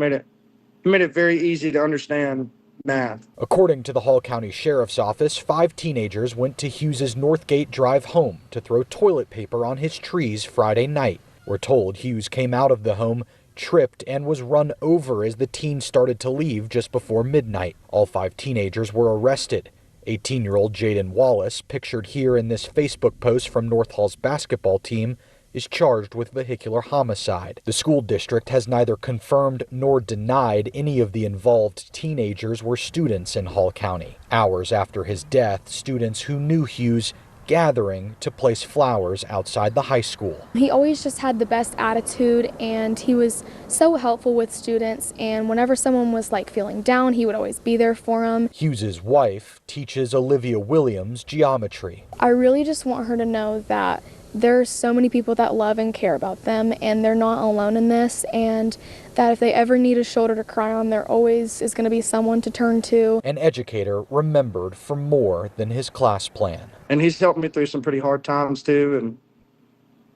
made it very easy to understand math. According to the Hall County Sheriff's Office, 5 teenagers went to Hughes's Northgate Drive home to throw toilet paper on his trees Friday night. We're told Hughes came out of the home, tripped, and was run over as the teens started to leave just before midnight. All 5 teenagers were arrested. 18-year-old Jaden Wallace, pictured here in this Facebook post from North Hall's basketball team, is charged with vehicular homicide. The school district has neither confirmed nor denied any of the involved teenagers were students in Hall County. Hours after his death, students who knew Hughes gathering to place flowers outside the high school. He always just had the best attitude, and he was so helpful with students, and whenever someone was like feeling down, he would always be there for them. Hughes's wife teaches Olivia Williams geometry. I really just want her to know that there are so many people that love and care about them, and they're not alone in this, and that if they ever need a shoulder to cry on, there always is going to be someone to turn to. An educator remembered for more than his class plan. And he's helped me through some pretty hard times too, and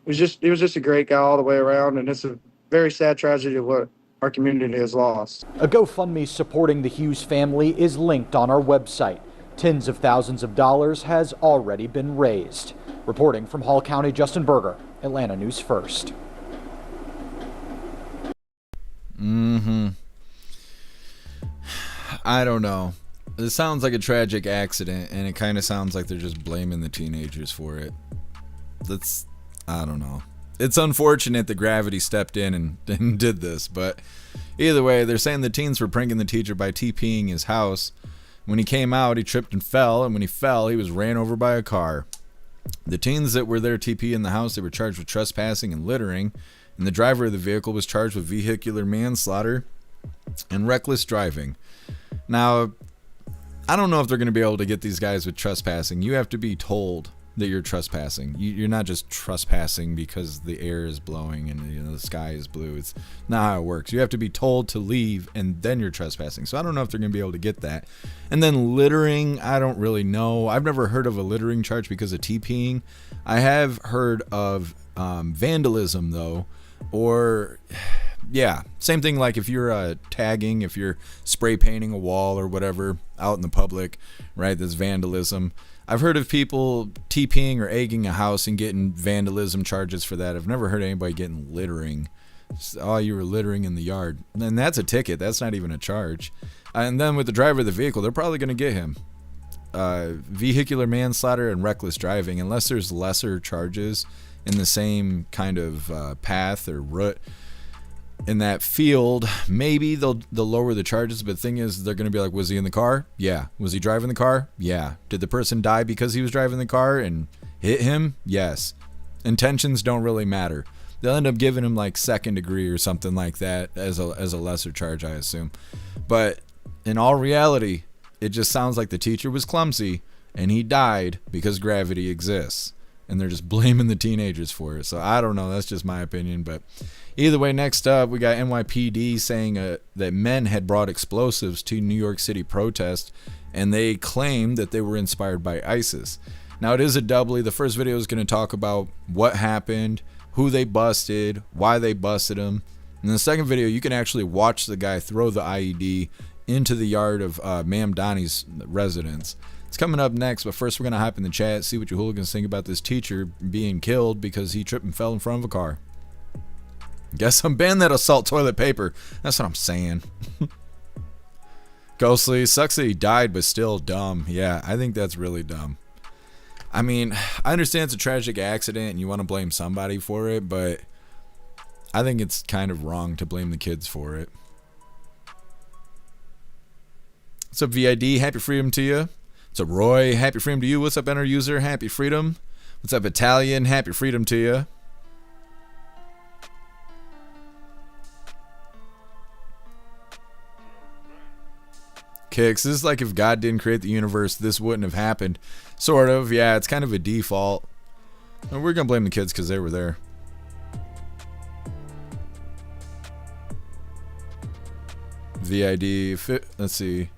he was just a great guy all the way around, and it's a very sad tragedy of what our community has lost. A GoFundMe supporting the Hughes family is linked on our website. Tens of thousands of dollars has already been raised. Reporting from Hall County, Justin Berger, Atlanta News First. I don't know. It sounds like a tragic accident, and it kind of sounds like they're just blaming the teenagers for it. I don't know. It's unfortunate that gravity stepped in and did this, but either way, they're saying the teens were pranking the teacher by TPing his house. When he came out, he tripped and fell, and when he fell, he was ran over by a car. The teens that were there TP in the house, they were charged with trespassing and littering, and the driver of the vehicle was charged with vehicular manslaughter and reckless driving. Now, I don't know if they're going to be able to get these guys with trespassing. You have to be told that you're trespassing. You're not just trespassing because the air is blowing and the sky is blue. It's not how it works. You have to be told to leave, and then you're trespassing. So I don't know if they're going to be able to get that. And then littering, I don't really know. I've never heard of a littering charge because of TPing. I have heard of vandalism, though, or... yeah, same thing like if you're tagging, if you're spray painting a wall or whatever out in the public, right? That's vandalism. I've heard of people TPing or egging a house and getting vandalism charges for that. I've never heard anybody getting littering. Oh, you were littering in the yard. And that's a ticket. That's not even a charge. And then with the driver of the vehicle, they're probably going to get him. Vehicular manslaughter and reckless driving, unless there's lesser charges in the same kind of path or route in that field, maybe they'll lower the charges. But the thing is, they're going to be like, was he in the car? Yeah. Was he driving the car? Yeah. Did the person die because he was driving the car and hit him? Yes. Intentions don't really matter. They'll end up giving him like second degree or something like that as a lesser charge, I assume. But in all reality, it just sounds like the teacher was clumsy and he died because gravity exists. And they're just blaming the teenagers for it. So I don't know. That's just my opinion. But either way, next up, we got NYPD saying that men had brought explosives to New York City protests, and they claimed that they were inspired by ISIS. Now, it is a doubly. The first video is going to talk about what happened, who they busted, why they busted them. In the second video, you can actually watch the guy throw the IED into the yard of Ma'am Donnie's residence. It's coming up next, but first we're going to hop in the chat, see what you hooligans think about this teacher being killed because he tripped and fell in front of a car. Guess I'm banning that assault toilet paper. That's what I'm saying. Ghostly, sucks that he died, but still dumb. Yeah, I think that's really dumb. I mean, I understand it's a tragic accident and you want to blame somebody for it, but I think it's kind of wrong to blame the kids for it. What's up, VID? Happy freedom to you. What's up, Roy? Happy freedom to you. What's up, Enter User? Happy freedom. What's up, Italian? Happy freedom to you. Kicks. This is like if God didn't create the universe, this wouldn't have happened. Sort of. Yeah, it's kind of a default. And we're going to blame the kids because they were there. VID. Let's see.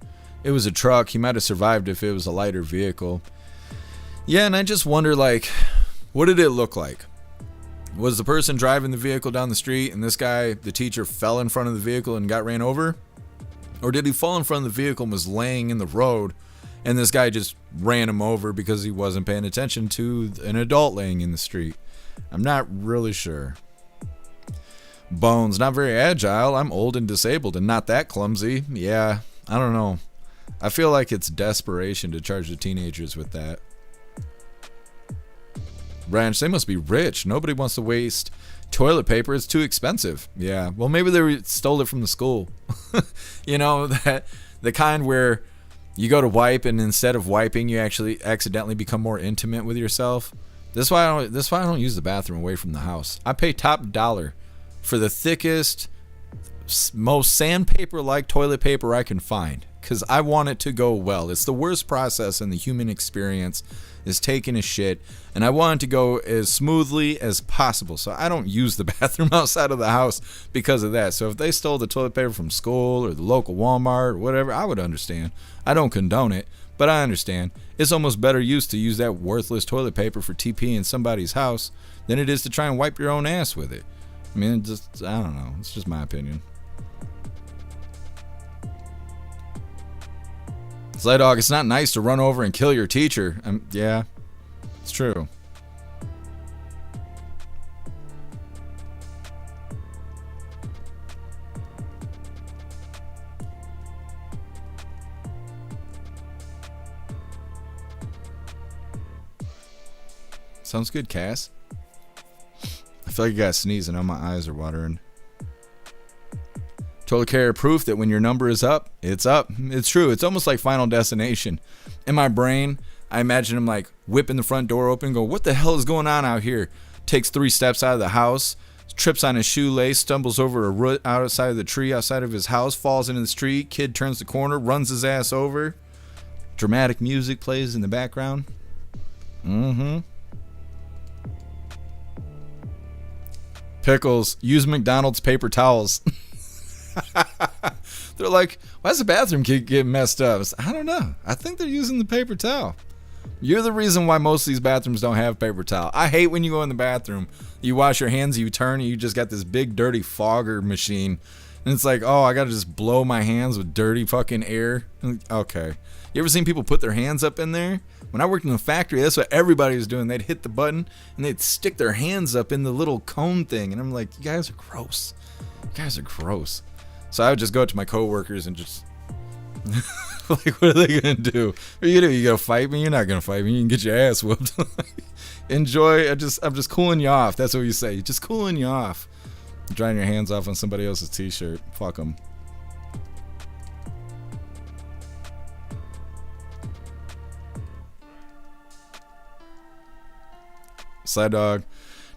It was a truck. He might have survived if it was a lighter vehicle. Yeah, and I just wonder, like, what did it look like? Was the person driving the vehicle down the street and this guy, the teacher, fell in front of the vehicle and got ran over? Or did he fall in front of the vehicle and was laying in the road and this guy just ran him over because he wasn't paying attention to an adult laying in the street? I'm not really sure. Bones, not very agile. I'm old and disabled and not that clumsy. Yeah, I don't know. I feel like it's desperation to charge the teenagers with that. Ranch, they must be rich. Nobody wants to waste toilet paper. It's too expensive. Yeah, well, maybe they stole it from the school. You know, that the kind where You go to wipe, and instead of wiping, you actually accidentally become more intimate with yourself. This is why I don't use the bathroom away from the house. I pay top dollar for the thickest, most sandpaper-like toilet paper I can find, because I want it to go well. It's the worst process in the human experience, is taking a shit, and I want it to go as smoothly as possible. So I don't use the bathroom outside of the house because of that. So if they stole the toilet paper from school or the local Walmart or whatever, I would understand. I don't condone it, but I understand. It's almost better use to use that worthless toilet paper for TP in somebody's house than it is to try and wipe your own ass with it. I mean, I don't know. It's just my opinion. Sled Dog, it's not nice to run over and kill your teacher. Yeah, it's true. Sounds good, Cass. I feel like I got sneezing. Now my eyes are watering. Total care proof that when your number is up, it's up. It's true. It's almost like Final Destination. In my brain, I imagine him like whipping the front door open and go, what the hell is going on out here? Takes 3 steps out of the house, trips on his shoelace, stumbles over a root outside of the tree outside of his house, falls into the street. Kid turns the corner, runs his ass over. Dramatic music plays in the background. Pickles, use McDonald's paper towels. They're like, why does the bathroom get messed up? I don't know. I think they're using the paper towel. You're the reason why most of these bathrooms don't have paper towel. I hate when you go in the bathroom, you wash your hands, you turn, and you just got this big dirty fogger machine. And it's like, oh, I gotta just blow my hands with dirty fucking air. Okay. You ever seen people put their hands up in there? When I worked in the factory, that's what everybody was doing. They'd hit the button, and they'd stick their hands up in the little cone thing. And I'm like, you guys are gross. You guys are gross. So I would just go to my coworkers and just like, what are they gonna do? What are you gonna do? You gonna fight me? You're not gonna fight me. You can get your ass whooped. Enjoy. I'm just cooling you off. That's what you say. Just cooling you off. Drying your hands off on somebody else's t-shirt. Fuck them. Slide Dog.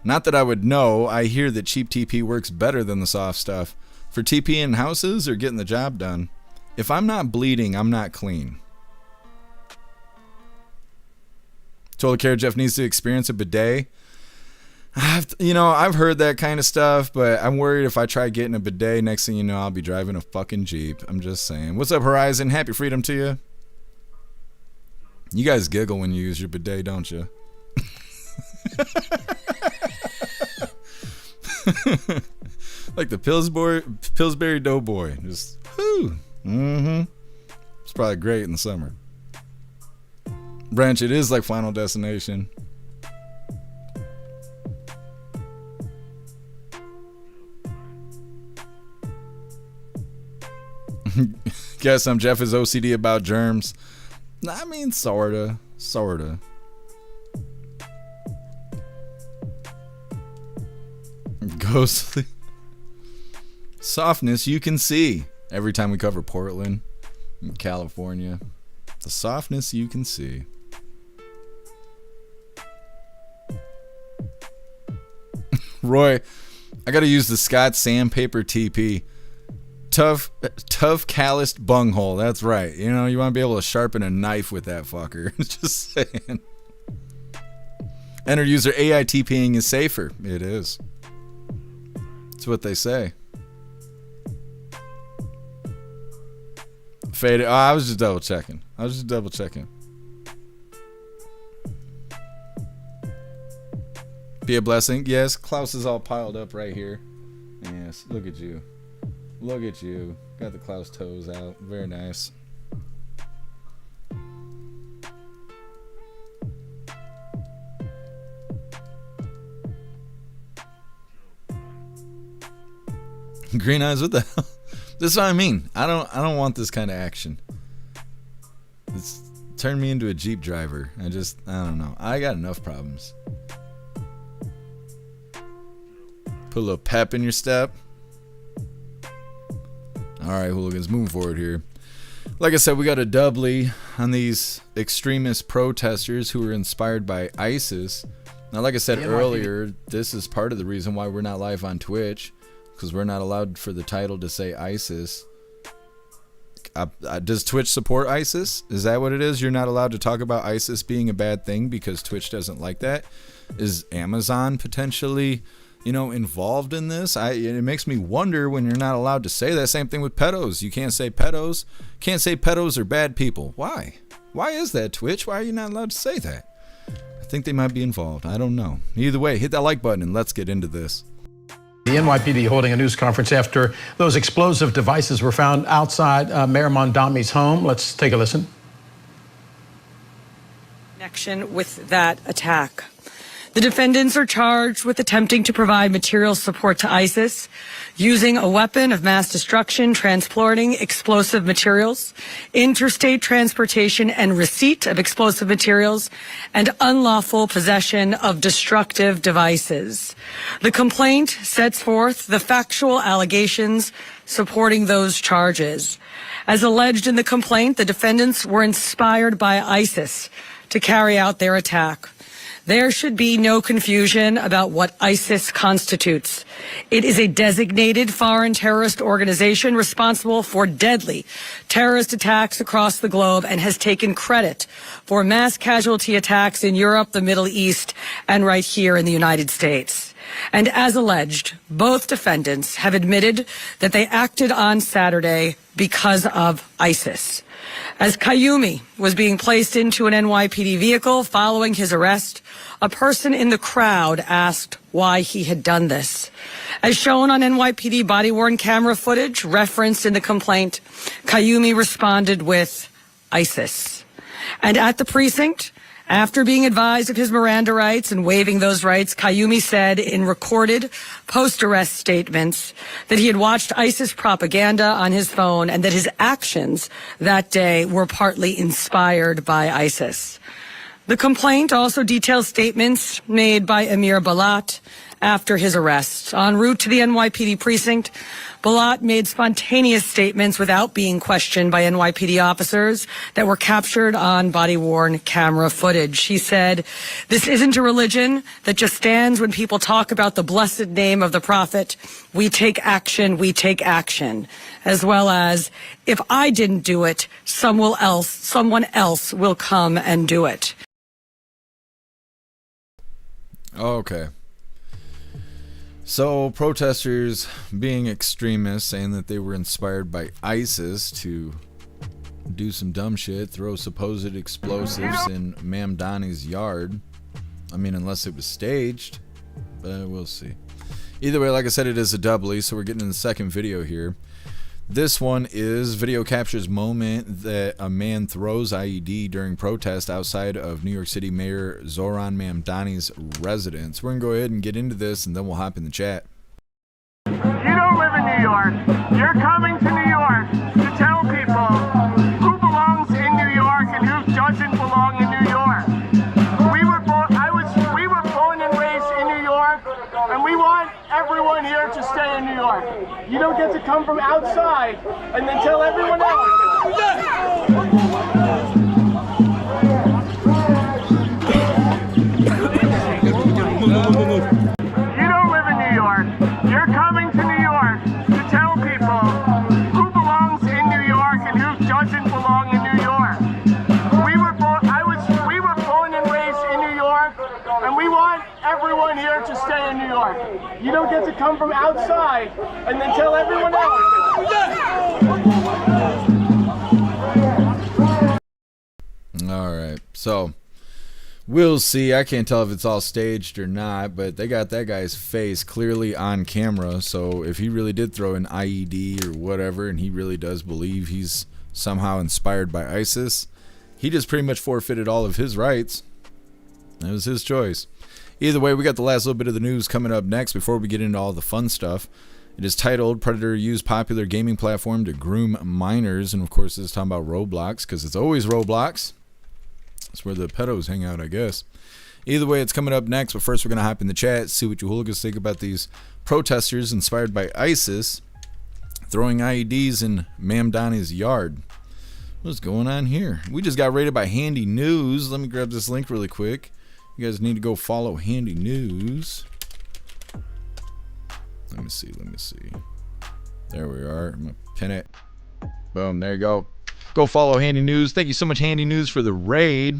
Not that I would know. I hear that cheap TP works better than the soft stuff. For TP in houses or getting the job done. If I'm not bleeding, I'm not clean. Total care Jeff needs to experience a bidet. I've heard that kind of stuff, but I'm worried if I try getting a bidet, next thing you know, I'll be driving a fucking Jeep. I'm just saying. What's up, Horizon? Happy freedom to you. You guys giggle when you use your bidet, don't you? Like the Pillsbury Doughboy. Just, whoo. It's probably great in the summer. Branch, it is like Final Destination. Guess Jeff is OCD about germs. I mean, sorta. Ghostly. Softness you can see. Every time we cover Portland, California. The softness you can see. Roy, I gotta use the Scott Sandpaper TP. Tough calloused bunghole. That's right. You know, you want to be able to sharpen a knife with that fucker. Just saying. Enter user AI TPing is safer. It is. That's what they say. Faded. Oh, I was just double checking. Be a blessing. Yes, Klaus is all piled up right here. Yes, look at you. Look at you. Got the Klaus toes out. Very nice. Green eyes, what the hell? This is what I mean. I don't want this kind of action. It's turned me into a Jeep driver. I don't know. I got enough problems. Put a little pep in your step. Alright, hooligans, moving forward here. Like I said, we got a doubly on these extremist protesters who were inspired by ISIS. Now, like I said earlier, this is part of the reason why we're not live on Twitch, because we're not allowed for the title to say ISIS. Does Twitch support ISIS? Is that what it is? You're not allowed to talk about ISIS being a bad thing because Twitch doesn't like that? Is Amazon potentially, involved in this? It makes me wonder when you're not allowed to say that. Same thing with pedos. You can't say pedos. Can't say pedos are bad people. Why? Why is that, Twitch? Why are you not allowed to say that? I think they might be involved. I don't know. Either way, hit that like button and let's get into this. The NYPD holding a news conference after those explosive devices were found outside Mayor Mondami's home. Let's take a listen. Connection with that attack. The defendants are charged with attempting to provide material support to ISIS, using a weapon of mass destruction, transporting explosive materials, interstate transportation and receipt of explosive materials, and unlawful possession of destructive devices. The complaint sets forth the factual allegations supporting those charges. As alleged in the complaint, the defendants were inspired by ISIS to carry out their attack. There should be no confusion about what ISIS constitutes. It is a designated foreign terrorist organization responsible for deadly terrorist attacks across the globe and has taken credit for mass casualty attacks in Europe, the Middle East, and right here in the United States. And as alleged, both defendants have admitted that they acted on Saturday because of ISIS. As Kayumi was being placed into an NYPD vehicle following his arrest, a person in the crowd asked why he had done this. As shown on NYPD body-worn camera footage referenced in the complaint, Kayumi responded with ISIS. And at the precinct, after being advised of his Miranda rights and waiving those rights, Kayumi said in recorded post-arrest statements that he had watched ISIS propaganda on his phone and that his actions that day were partly inspired by ISIS. The complaint also details statements made by Amir Balat after his arrest. En route to the NYPD precinct, Balat made spontaneous statements without being questioned by NYPD officers that were captured on body-worn camera footage. He said, "This isn't a religion that just stands when people talk about the blessed name of the prophet. We take action, as well as, if I didn't do it, someone else will come and do it." Okay. So, protesters being extremists, saying that they were inspired by ISIS to do some dumb shit, throw supposed explosives in Mamdani's yard. I mean, unless it was staged, but we'll see. Either way, like I said, it is a doubly, so we're getting in the second video here. This one is video captures moment that a man throws IED during protest outside of New York City Mayor Zoran Mamdani's residence. We're going to go ahead and get into this, and then we'll hop in the chat. You don't live in New York. You're coming to New York to tell people who belongs in New York and who doesn't belong in New York. We were born and raised in New York, and we want everyone here to stay in New York. You don't get to come from outside and then tell everyone else. You don't live in New York. You're coming to New York to tell people who belongs in New York and who doesn't belong in New York. We were born and raised in New York, and we want everyone here to stay in New York. You don't get to come from outside and then tell everyone else. All right, so we'll see. I can't tell if it's all staged or not, but they got that guy's face clearly on camera. So if he really did throw an IED or whatever, and he really does believe he's somehow inspired by ISIS, he just pretty much forfeited all of his rights. That was his choice. Either way, we got the last little bit of the news coming up next before we get into all the fun stuff. It is titled, Predator Used Popular Gaming Platform to Groom Minors. And of course, this is talking about Roblox, because it's always Roblox. That's where the pedos hang out, I guess. Either way, it's coming up next. But first, we're going to hop in the chat, see what you hooligans think about these protesters inspired by ISIS throwing IEDs in Mamdani's yard. What's going on here? We just got rated by Handy News. Let me grab this link really quick. You guys need to go follow Handy News. Let me see. There we are. I'm gonna pin it. Boom, there you go. Go follow Handy News. Thank you so much, Handy News, for the raid.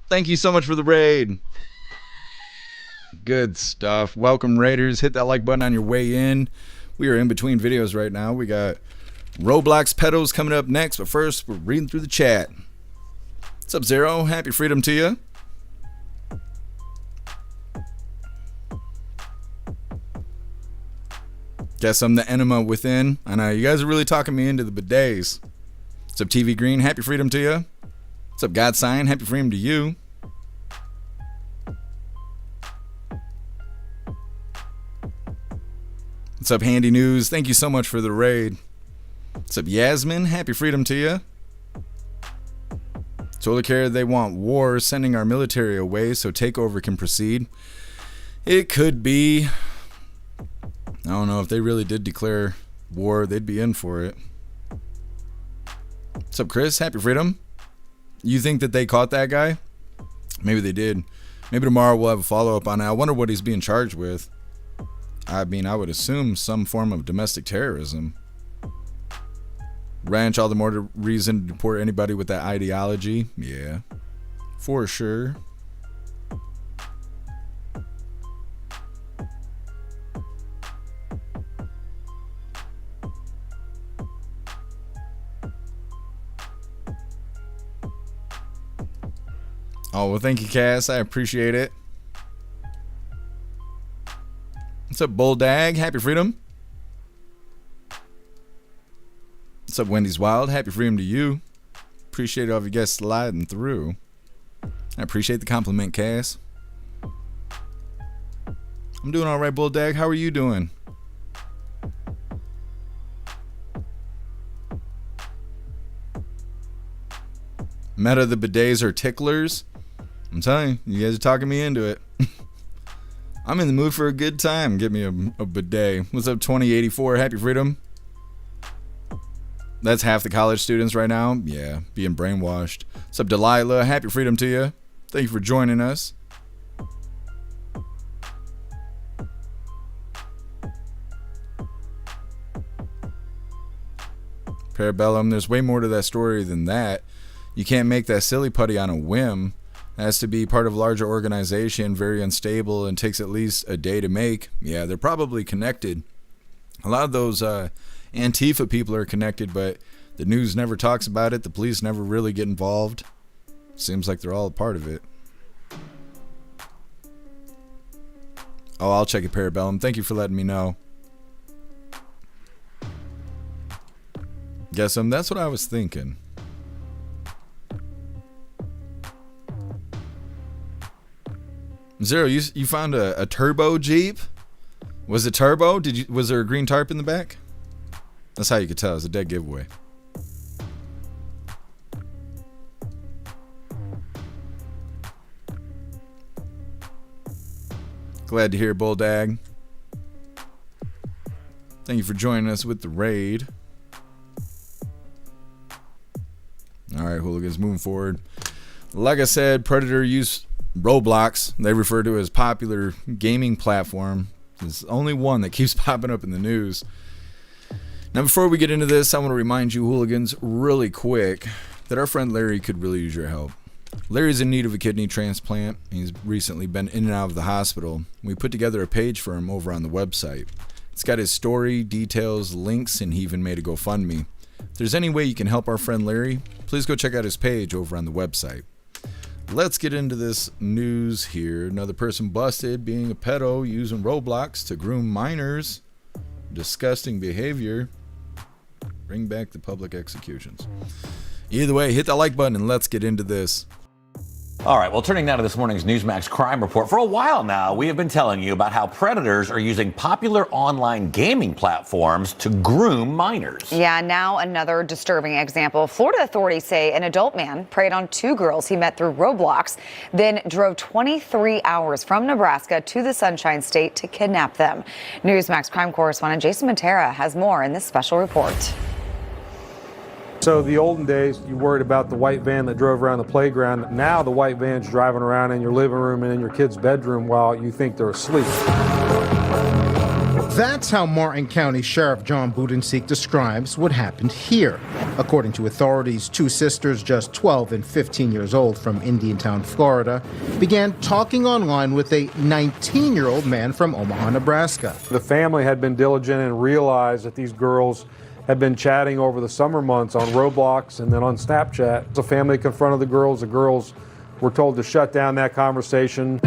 Thank you so much for the raid. Good stuff. Welcome, Raiders. Hit that like button on your way in. We are in between videos right now. We got Roblox Pedos coming up next, but first we're reading through the chat. What's up, Zero? Happy freedom to you. Guess I'm the enema within. I know you guys are really talking me into the bidets. What's up, TV Green? Happy freedom to you. What's up, God Sign? Happy freedom to you. What's up, Handy News? Thank you so much for the raid. What's up, Yasmin? Happy freedom to you. Total Care, they want war, sending our military away so takeover can proceed. It could be. I don't know if they really did declare war, they'd be in for it. What's up, Chris? Happy freedom. You think that they caught that guy? Maybe they did. Maybe tomorrow we'll have a follow-up on it. I wonder what he's being charged with. I mean, I would assume some form of domestic terrorism. Ranch, all the more reason to deport anybody with that ideology. Yeah, for sure. Oh, well, thank you, Cass. I appreciate it. What's up, Bulldag? Happy freedom. What's up, Wendy's Wild? Happy freedom to you. Appreciate all of you guys sliding through. I appreciate the compliment, Cass. I'm doing all right, Bulldag. How are you doing? Meta, the bidets are ticklers. I'm telling you, you guys are talking me into it. I'm in the mood for a good time. Get me a bidet. What's up, 2084? Happy freedom. That's half the college students right now. Yeah, being brainwashed. What's up, Delilah? Happy freedom to you. Thank you for joining us. Parabellum, there's way more to that story than that. You can't make that silly putty on a whim. It has to be part of a larger organization, very unstable, and takes at least a day to make. Yeah, they're probably connected. A lot of those Antifa people are connected, but the news never talks about it. The police never really get involved. Seems like they're all a part of it. Oh, I'll check it, Parabellum. Thank you for letting me know. Guess that's what I was thinking. Zero, you found a turbo Jeep? Was it turbo? Was there a green tarp in the back? That's how you could tell. It's a dead giveaway. Glad to hear, Bulldag. Thank you for joining us with the raid. Alright, Hooligans, moving forward. Like I said, Predator used Roblox. They refer to it as popular gaming platform. It's the only one that keeps popping up in the news. Now, before we get into this, I want to remind you, Hooligans, really quick, that our friend Larry could really use your help. Larry's in need of a kidney transplant. He's recently been in and out of the hospital. We put together a page for him over on the website. It's got his story, details, links, and he even made a GoFundMe. If there's any way you can help our friend Larry, please go check out his page over on the website. Let's get into this news here. Another person busted being a pedo using Roblox to groom minors. Disgusting behavior. Bring back the public executions. Either way, hit that like button and let's get into this. All right, well, turning now to this morning's Newsmax crime report. For a while now, we have been telling you about how predators are using popular online gaming platforms to groom minors. Yeah, now another disturbing example. Florida authorities say an adult man preyed on 2 girls he met through Roblox, then drove 23 hours from Nebraska to the Sunshine State to kidnap them. Newsmax crime correspondent Jason Matera has more in this special report. So the olden days, you worried about the white van that drove around the playground. Now the white van's driving around in your living room and in your kid's bedroom while you think they're asleep. That's how Martin County Sheriff John Budensiek describes what happened here. According to authorities, 2 sisters just 12 and 15 years old from Indiantown, Florida, began talking online with a 19-year-old man from Omaha, Nebraska. The family had been diligent and realized that these girls had been chatting over the summer months on Roblox and then on Snapchat. The family confronted the girls. The girls were told to shut down that conversation.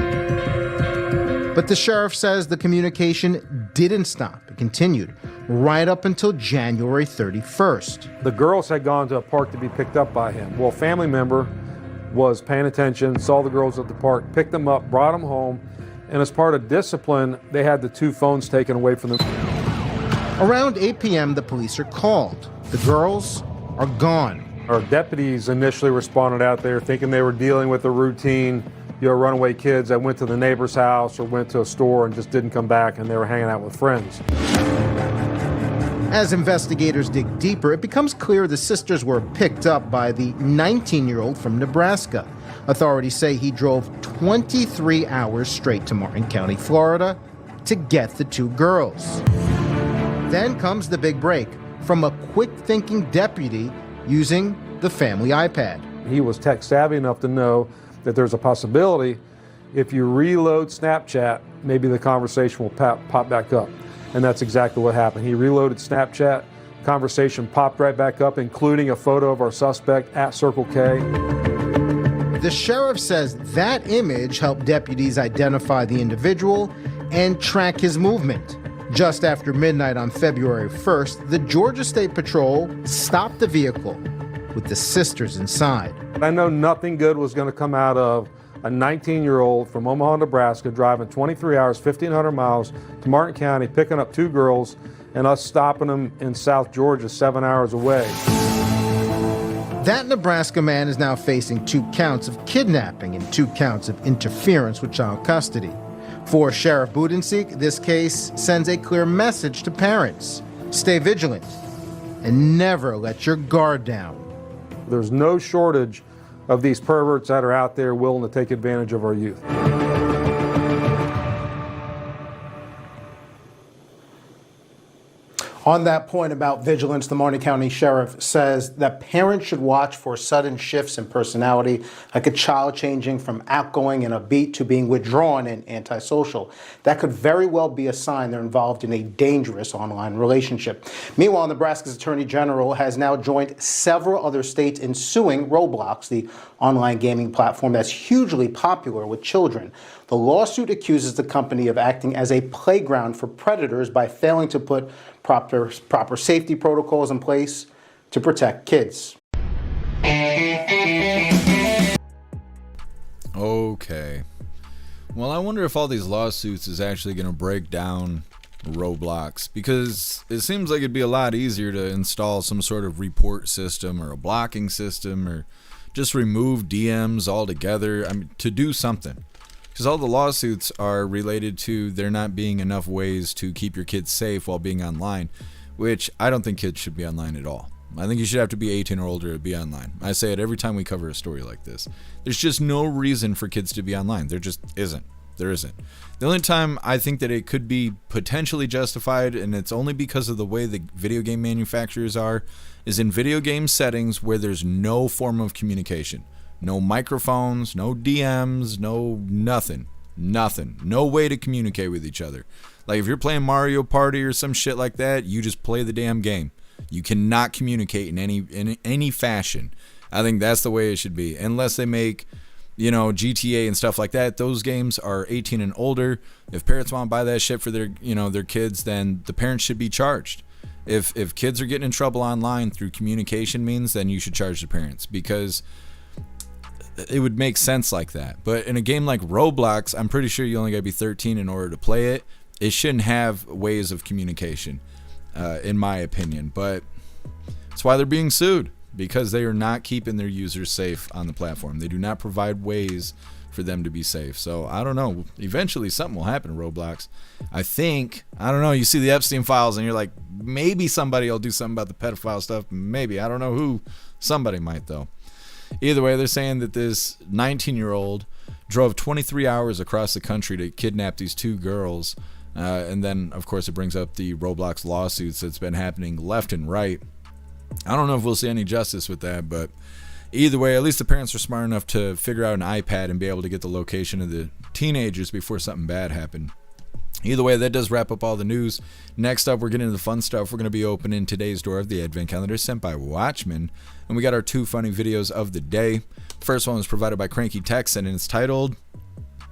But the sheriff says the communication didn't stop. It continued right up until January 31st. The girls had gone to a park to be picked up by him. Well, a family member was paying attention, saw the girls at the park, picked them up, brought them home, and as part of discipline, they had the 2 phones taken away from them. Around 8 p.m., the police are called. The girls are gone. Our deputies initially responded out there thinking they were dealing with a routine, runaway kids that went to the neighbor's house or went to a store and just didn't come back, and they were hanging out with friends. As investigators dig deeper, it becomes clear the sisters were picked up by the 19-year-old from Nebraska. Authorities say he drove 23 hours straight to Martin County, Florida, to get the 2 girls. Then comes the big break from a quick-thinking deputy using the family iPad. He was tech savvy enough to know that there's a possibility if you reload Snapchat, maybe the conversation will pop back up. And that's exactly what happened. He reloaded Snapchat, conversation popped right back up, including a photo of our suspect at Circle K. The sheriff says that image helped deputies identify the individual and track his movement. Just after midnight on February 1st, the Georgia State Patrol stopped the vehicle with the sisters inside. I know nothing good was going to come out of a 19-year-old from Omaha, Nebraska, driving 23 hours, 1,500 miles to Martin County, picking up 2 girls, and us stopping them in South Georgia 7 hours away. That Nebraska man is now facing 2 counts of kidnapping and 2 counts of interference with child custody. For Sheriff Budensiek, this case sends a clear message to parents. Stay vigilant and never let your guard down. There's no shortage of these perverts that are out there willing to take advantage of our youth. On that point about vigilance, the Martin County Sheriff says that parents should watch for sudden shifts in personality, like a child changing from outgoing and upbeat to being withdrawn and antisocial. That could very well be a sign they're involved in a dangerous online relationship. Meanwhile, Nebraska's Attorney General has now joined several other states in suing Roblox, the online gaming platform that's hugely popular with children. The lawsuit accuses the company of acting as a playground for predators by failing to put proper safety protocols in place to protect kids. Okay. Well, I wonder if all these lawsuits is actually going to break down Roblox, because it seems like it'd be a lot easier to install some sort of report system or a blocking system or just remove DMs altogether. I mean, to do something. Because all the lawsuits are related to there not being enough ways to keep your kids safe while being online, which I don't think kids should be online at all. I think you should have to be 18 or older to be online. I say it every time we cover a story like this. There's just no reason for kids to be online. There just isn't. There isn't. The only time I think that it could be potentially justified, and it's only because of the way the video game manufacturers are, is in video game settings where there's no form of communication. No microphones, no DMs, no nothing. No way to communicate with each other. Like if you're playing Mario Party or some shit like that, you just play the damn game. You cannot communicate in any fashion. I think that's the way it should be. Unless they make, GTA and stuff like that. Those games are 18 and older. If parents want to buy that shit for their kids, then the parents should be charged. If kids are getting in trouble online through communication means, then you should charge the parents, because it would make sense like that. But in a game like Roblox, I'm pretty sure you only got to be 13 in order to play it. It shouldn't have ways of communication, in my opinion. But that's why they're being sued, because they are not keeping their users safe on the platform. They do not provide ways for them to be safe. So I don't know. Eventually something will happen in Roblox. I don't know. You see the Epstein files and you're like, maybe somebody will do something about the pedophile stuff. Maybe. I don't know who. Somebody might, though. Either way, they're saying that this 19-year-old drove 23 hours across the country to kidnap these two girls. And then, of course, it brings up the Roblox lawsuits that's been happening left and right. I don't know if we'll see any justice with that, but either way, at least the parents are smart enough to figure out an iPad and be able to get the location of the teenagers before something bad happened. Either way, that does wrap up all the news. Next up, we're getting into the fun stuff. We're going to be opening today's door of the Advent Calendar sent by Watchman. And we got our 2 funny videos of the day. First one was provided by Cranky Texan, and it's titled,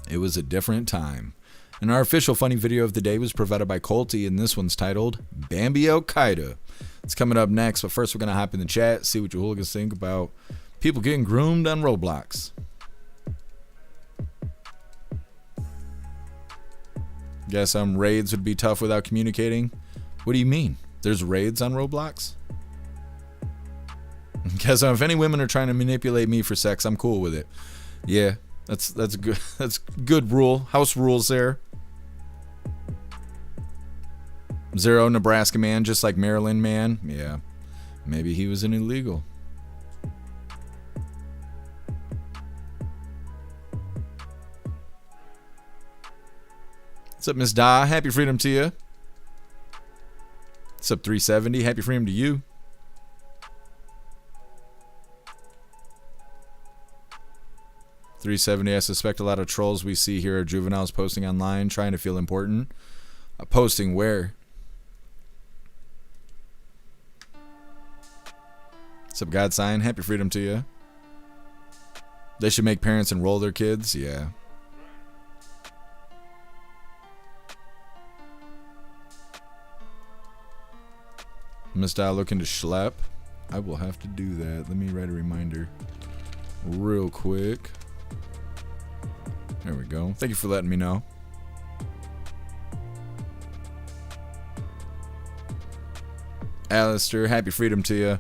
"It Was a Different Time." And our official funny video of the day was provided by Colty, and this one's titled, "Bambi Al-Qaeda." It's coming up next, but first we're going to hop in the chat, see what you hooligans think about people getting groomed on Roblox. Guess raids would be tough without communicating. What do you mean? There's raids on Roblox? Guess if any women are trying to manipulate me for sex, I'm cool with it. Yeah, that's good. That's good rule. House rules there. Zero, Nebraska man, just like Maryland man. Yeah, maybe he was an illegal. What's up, Miss Da? Happy freedom to you. What's up, 370? Happy freedom to you. $370. I suspect a lot of trolls we see here are juveniles posting online, trying to feel important. Posting where? What's up, God Sign? Happy freedom to you. They should make parents enroll their kids. Yeah. Miss Dial looking to schlep. I will have to do that. Let me write a reminder real quick. There we go. Thank you for letting me know. Alistair, happy freedom to you.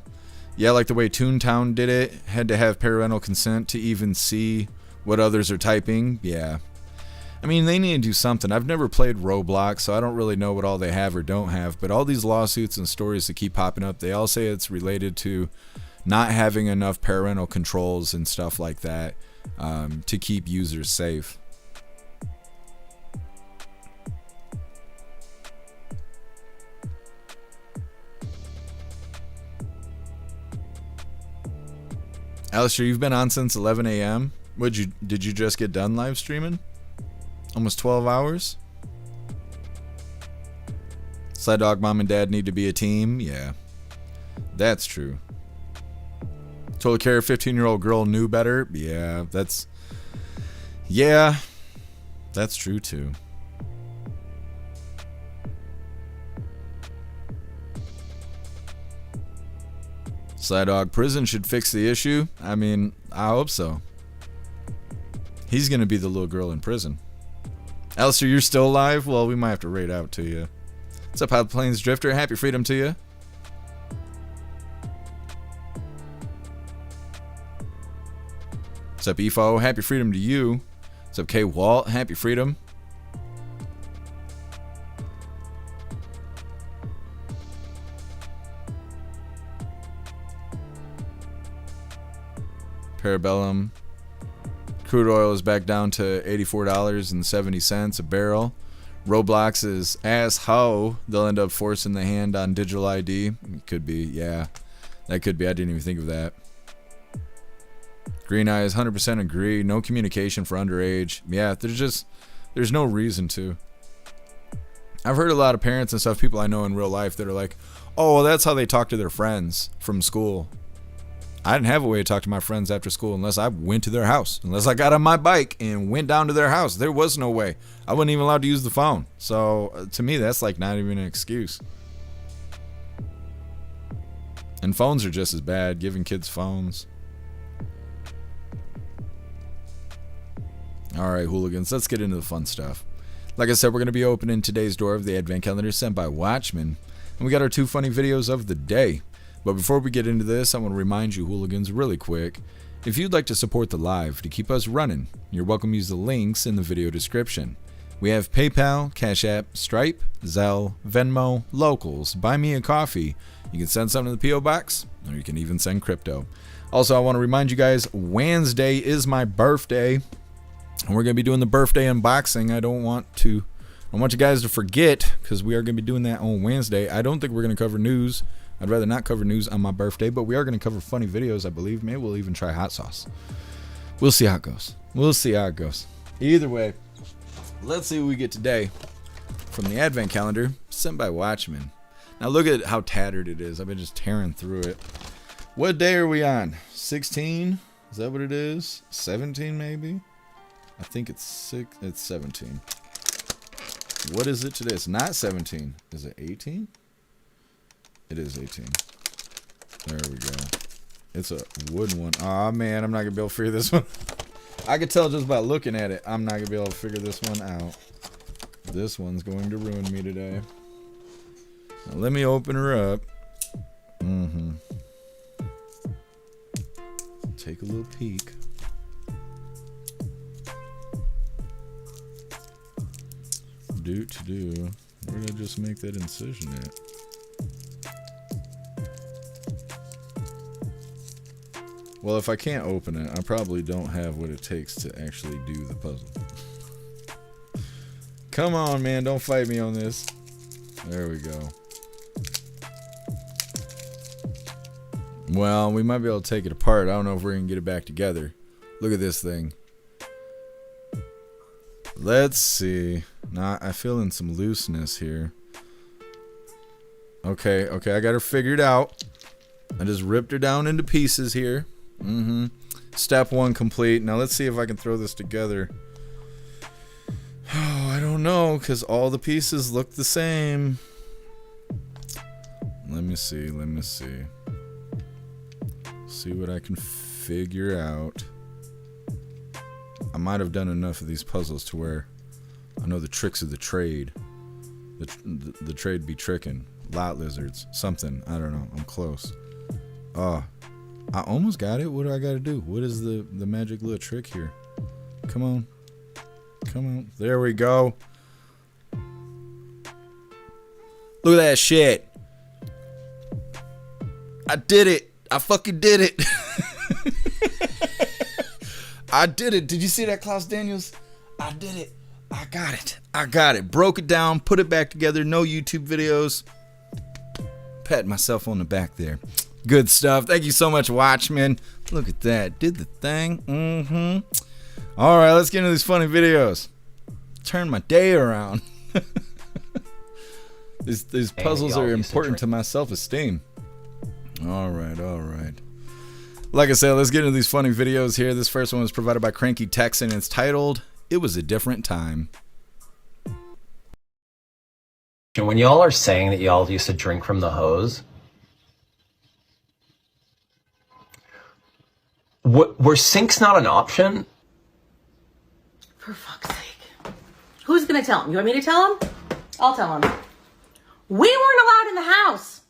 Yeah, I like the way Toontown did it. Had to have parental consent to even see what others are typing. Yeah. I mean, they need to do something. I've never played Roblox, so I don't really know what all they have or don't have. But all these lawsuits and stories that keep popping up, they all say it's related to not having enough parental controls and stuff like that to keep users safe. Alistair, you've been on since 11 a.m. Did you just get done live streaming? Almost 12 hours? Sled Dog Mom and Dad need to be a team? Yeah. That's true. Totally care 15-year-old girl knew better? Yeah, that's true too. Sled Dog, prison should fix the issue. I mean, I hope so. He's gonna be the little girl in prison. Alistair, you're still alive? Well, we might have to raid out to you. What's up, Hot Plains Drifter? Happy freedom to you. What's up, EFO? Happy freedom to you. What's up, K Walt? Happy freedom. Parabellum. Crude oil is back down to $84.70 a barrel. Roblox is ass-ho. They'll end up forcing the hand on digital ID. It could be, yeah. That could be. I didn't even think of that. Green Eyes, 100% agree. No communication for underage. Yeah, there's no reason to. I've heard a lot of parents and stuff, people I know in real life, that are like, oh, well, that's how they talk to their friends from school. I didn't have a way to talk to my friends after school unless I went to their house. Unless I got on my bike and went down to their house. There was no way. I wasn't even allowed to use the phone. So to me, that's like not even an excuse. And phones are just as bad, giving kids phones. Alright, hooligans, let's get into the fun stuff. Like I said, we're going to be opening today's door of the Advent Calendar sent by Watchmen. And we got our 2 funny videos of the day. But before we get into this, I want to remind you hooligans really quick, if you'd like to support the live to keep us running, you're welcome to use the links in the video description. We have PayPal, Cash App, Stripe, Zelle, Venmo, Locals, Buy Me a Coffee. You can send something to the P.O. Box, or you can even send crypto. Also, I want to remind you guys, Wednesday is my birthday. And we're going to be doing the birthday unboxing. I don't want you guys to forget, because we are going to be doing that on Wednesday. I don't think we're going to cover news. I'd rather not cover news on my birthday, but we are going to cover funny videos, I believe. Maybe we'll even try hot sauce. We'll see how it goes. We'll see how it goes. Either way, let's see what we get today from the Advent Calendar sent by Watchmen. Now look at how tattered it is. I've been just tearing through it. What day are we on? 16? Is that what it is? 17 maybe? I think it's 17. What is it today? It's not 17. Is it 18? It is 18. There we go. It's a wooden one. Aw, man, I'm not going to be able to figure this one. I could tell just by looking at it, I'm not going to be able to figure this one out. This one's going to ruin me today. Now, let me open her up. Take a little peek. Where did I just make that incision at? Well, if I can't open it, I probably don't have what it takes to actually do the puzzle. Come on, man, don't fight me on this. There we go. Well, we might be able to take it apart. I don't know if we're going to get it back together. Look at this thing. Let's see. Nah, I feel in some looseness here. Okay, I got her figured out. I just ripped her down into pieces here. Step 1 complete. Now let's see if I can throw this together. Oh, I don't know, because all the pieces look the same. Let me see. See what I can figure out. I might have done enough of these puzzles to where I know the tricks of the trade. The trade be tricking. Lot lizards. Something. I don't know. I'm close. I almost got it. What do I got to do? What is the magic little trick here? Come on. There we go. Look at that shit. I did it. I fucking did it. I did it. Did you see that, Klaus Daniels? I did it. I got it. Broke it down. Put it back together. No YouTube videos. Pat myself on the back there. Good stuff. Thank you so much, Watchmen. Look at that. Did the thing. All right, let's get into these funny videos. Turn my day around. These puzzles are important to my self-esteem. All right. Like I said, let's get into these funny videos here. This first one was provided by Cranky Texan, and it's titled, "It Was a Different Time." When y'all are saying that y'all used to drink from the hose, were sinks not an option? For fuck's sake. Who's gonna tell him? You want me to tell him? I'll tell him. We weren't allowed in the house.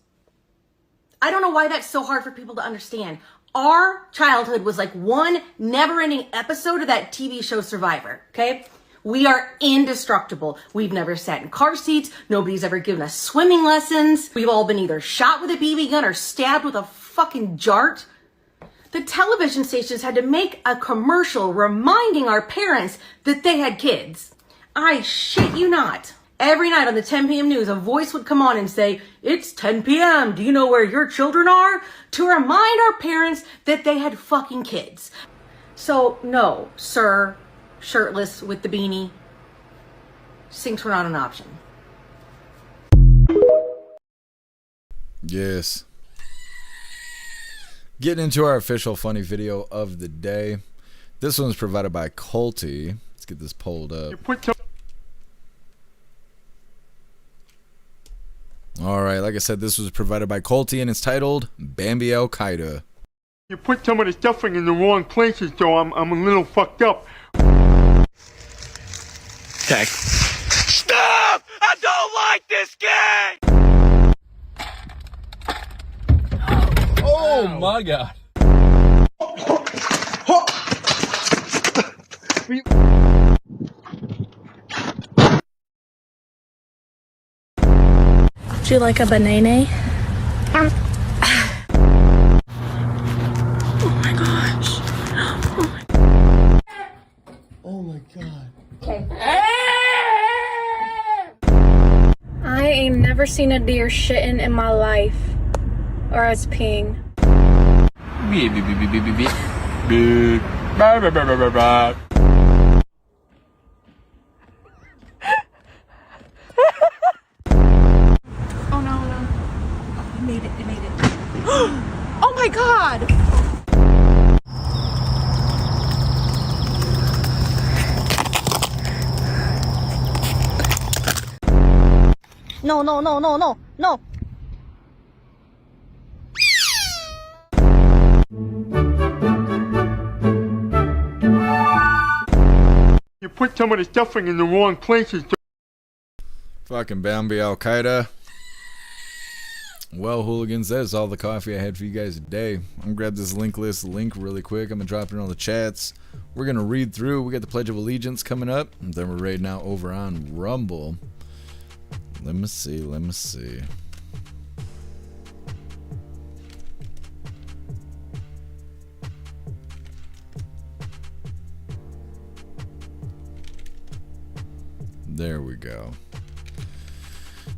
I don't know why that's so hard for people to understand. Our childhood was like one never-ending episode of that TV show Survivor, okay? We are indestructible. We've never sat in car seats. Nobody's ever given us swimming lessons. We've all been either shot with a BB gun or stabbed with a fucking jart. The television stations had to make a commercial reminding our parents that they had kids. I shit you not. Every night on the 10 p.m. news, a voice would come on and say, "It's 10 p.m. Do you know where your children are?" To remind our parents that they had fucking kids. So, no, sir, shirtless with the beanie, sinks were not an option. Yes. Getting into our official funny video of the day. This one's provided by Colty. Let's get this pulled up. Alright, like I said, this was provided by Colty, and it's titled Bambi Al Qaeda. You put some of the stuffing in the wrong places, so I'm a little fucked up. Tag. Stop! I don't like this game! Oh my god. Would you like a banana? Oh my gosh. Oh my god. Okay. I ain't never seen a deer shitting in my life. Or as peeing. Beep beep beep beep beep beep beep. Beep. Bah, bah, bah, bah, bah, bah. Oh no, no. Oh, it made it, it made it. Oh my god! No, no, no, no, no, no. You put some of the stuffing in the wrong places. Fucking Bambi Al Qaeda. Well, hooligans, that is all the coffee I had for you guys today. I'm gonna grab this link really quick. I'm gonna drop it in all the chats. We're gonna read through. We got the Pledge of Allegiance coming up, and then we're raiding out over on Rumble. Let me see. There we go.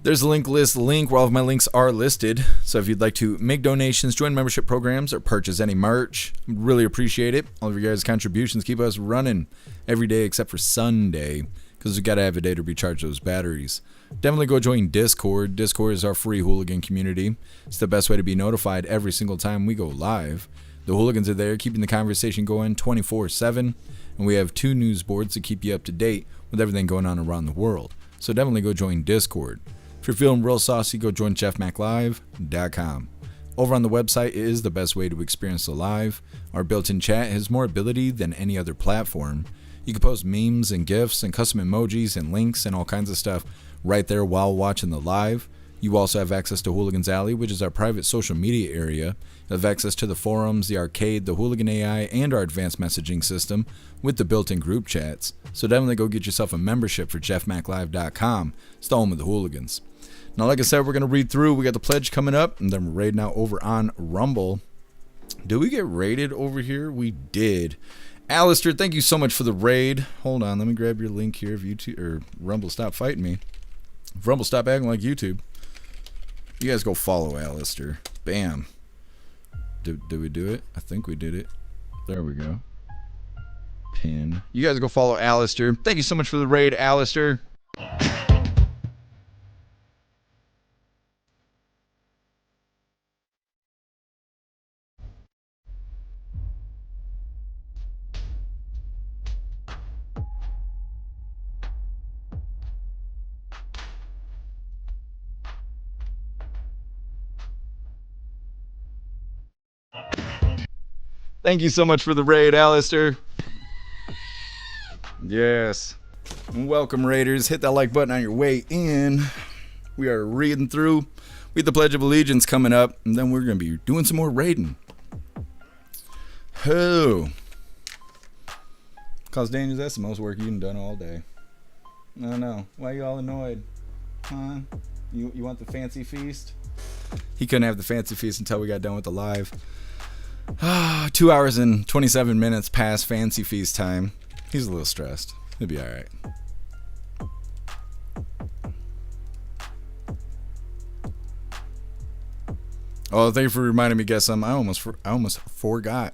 There's a link where all of my links are listed. So if you'd like to make donations, join membership programs, or purchase any merch, I'd really appreciate it. All of your guys' contributions keep us running every day except for Sunday, because we got to have a day to recharge those batteries. Definitely go join Discord. Discord is our free hooligan community. It's the best way to be notified every single time we go live. The hooligans are there keeping the conversation going 24/7, and we have 2 news boards to keep you up to date with everything going on around the world. So definitely go join Discord. If you're feeling real saucy, go join jeffmaclive.com. Over on the website, it is the best way to experience the live. Our built-in chat has more ability than any other platform. You can post memes and GIFs and custom emojis and links and all kinds of stuff right there while watching the live. You also have access to Hooligans Alley, which is our private social media area. You have access to the forums, the arcade, the Hooligan AI, and our advanced messaging system with the built-in group chats. So definitely go get yourself a membership for jeffmaclive.com. It's the home of the hooligans. Now, like I said, we're going to read through. We got the pledge coming up, and then we're raiding out over on Rumble. Did we get raided over here? We did. Alistair, thank you so much for the raid. Hold on, let me grab your link here. If YouTube or Rumble stop fighting me. If Rumble stop acting like YouTube. You guys go follow Alistair. Bam. Did we do it? I think we did it. There we go. Pin. You guys go follow Alistair. Thank you so much for the raid, Alistair. Thank you so much for the raid, Alistair. Yes. Welcome, Raiders. Hit that like button on your way in. We are reading through. We have the Pledge of Allegiance coming up, and then we're going to be doing some more raiding. Oh. Cause Daniels, that's the most work you've done all day. No. Why are you all annoyed? Huh? You want the fancy feast? He couldn't have the fancy feast until we got done with the live. 2 hours and 27 minutes past fancy feast time. He's a little stressed. He'll be alright. Oh, thank you for reminding me, guess I almost forgot.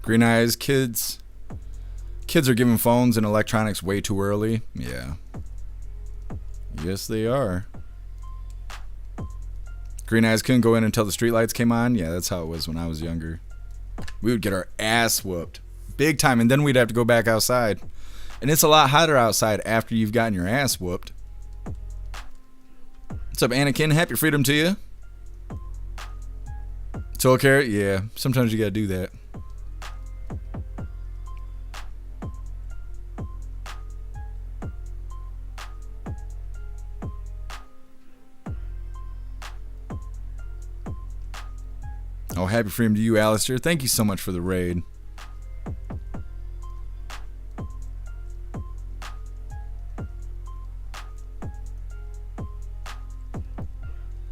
Green eyes, kids are giving phones and electronics way too early. Yeah. Yes, they are. Green eyes couldn't go in until the streetlights came on. Yeah, that's how it was when I was younger. We would get our ass whooped big time, and then we'd have to go back outside. And it's a lot hotter outside after you've gotten your ass whooped. What's up, Anakin? Happy freedom to you. Toll carrot? Yeah, sometimes you gotta do that. Oh, happy freedom to you, Alistair. Thank you so much for the raid.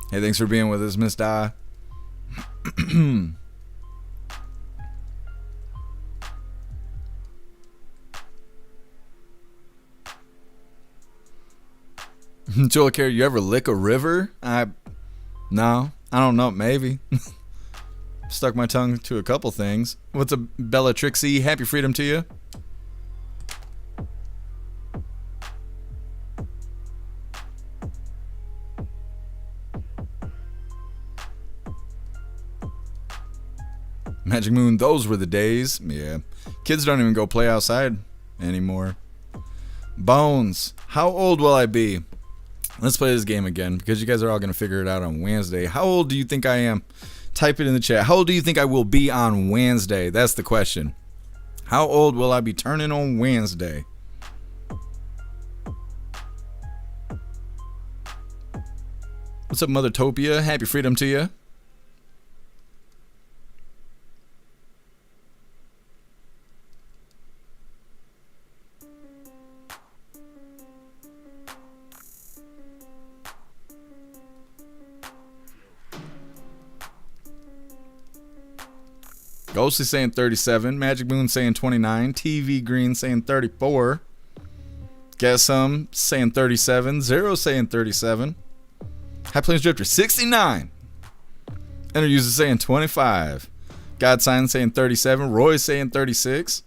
Hey, thanks for being with us, Miss Da. Joel Carey, you ever lick a river? No, I don't know, maybe. Stuck my tongue to a couple things. What's up, Bella Trixie? Happy freedom to you. Magic Moon, those were the days. Yeah. Kids don't even go play outside anymore. Bones, how old will I be? Let's play this game again because you guys are all going to figure it out on Wednesday. How old do you think I am? Type it in the chat. How old do you think I will be on Wednesday? That's the question. How old will I be turning on Wednesday? What's up, Mothertopia? Happy freedom to you. Ghostly saying 37. Magic Moon saying 29. TV Green saying 34. Guess some saying 37. Zero saying 37. High Plains Drifter 69. Enter user saying 25. God Sign saying 37. Roy saying 36.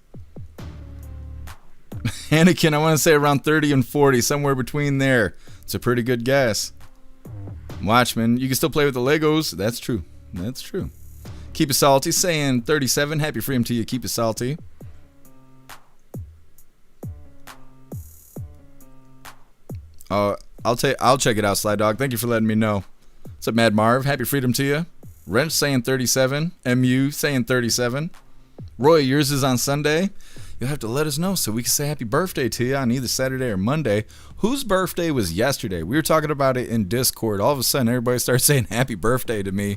Anakin, I want to say around 30 and 40. Somewhere between there. It's a pretty good guess. Watchman, you can still play with the Legos. That's true. That's true. Keep it salty, saying 37. Happy freedom to you. Keep it salty. I'll check it out, Sly Dog. Thank you for letting me know. What's up, Mad Marv? Happy freedom to you. Wrench saying 37. MU saying 37. Roy, yours is on Sunday. You'll have to let us know so we can say happy birthday to you on either Saturday or Monday. Whose birthday was yesterday? We were talking about it in Discord. All of a sudden, everybody started saying happy birthday to me,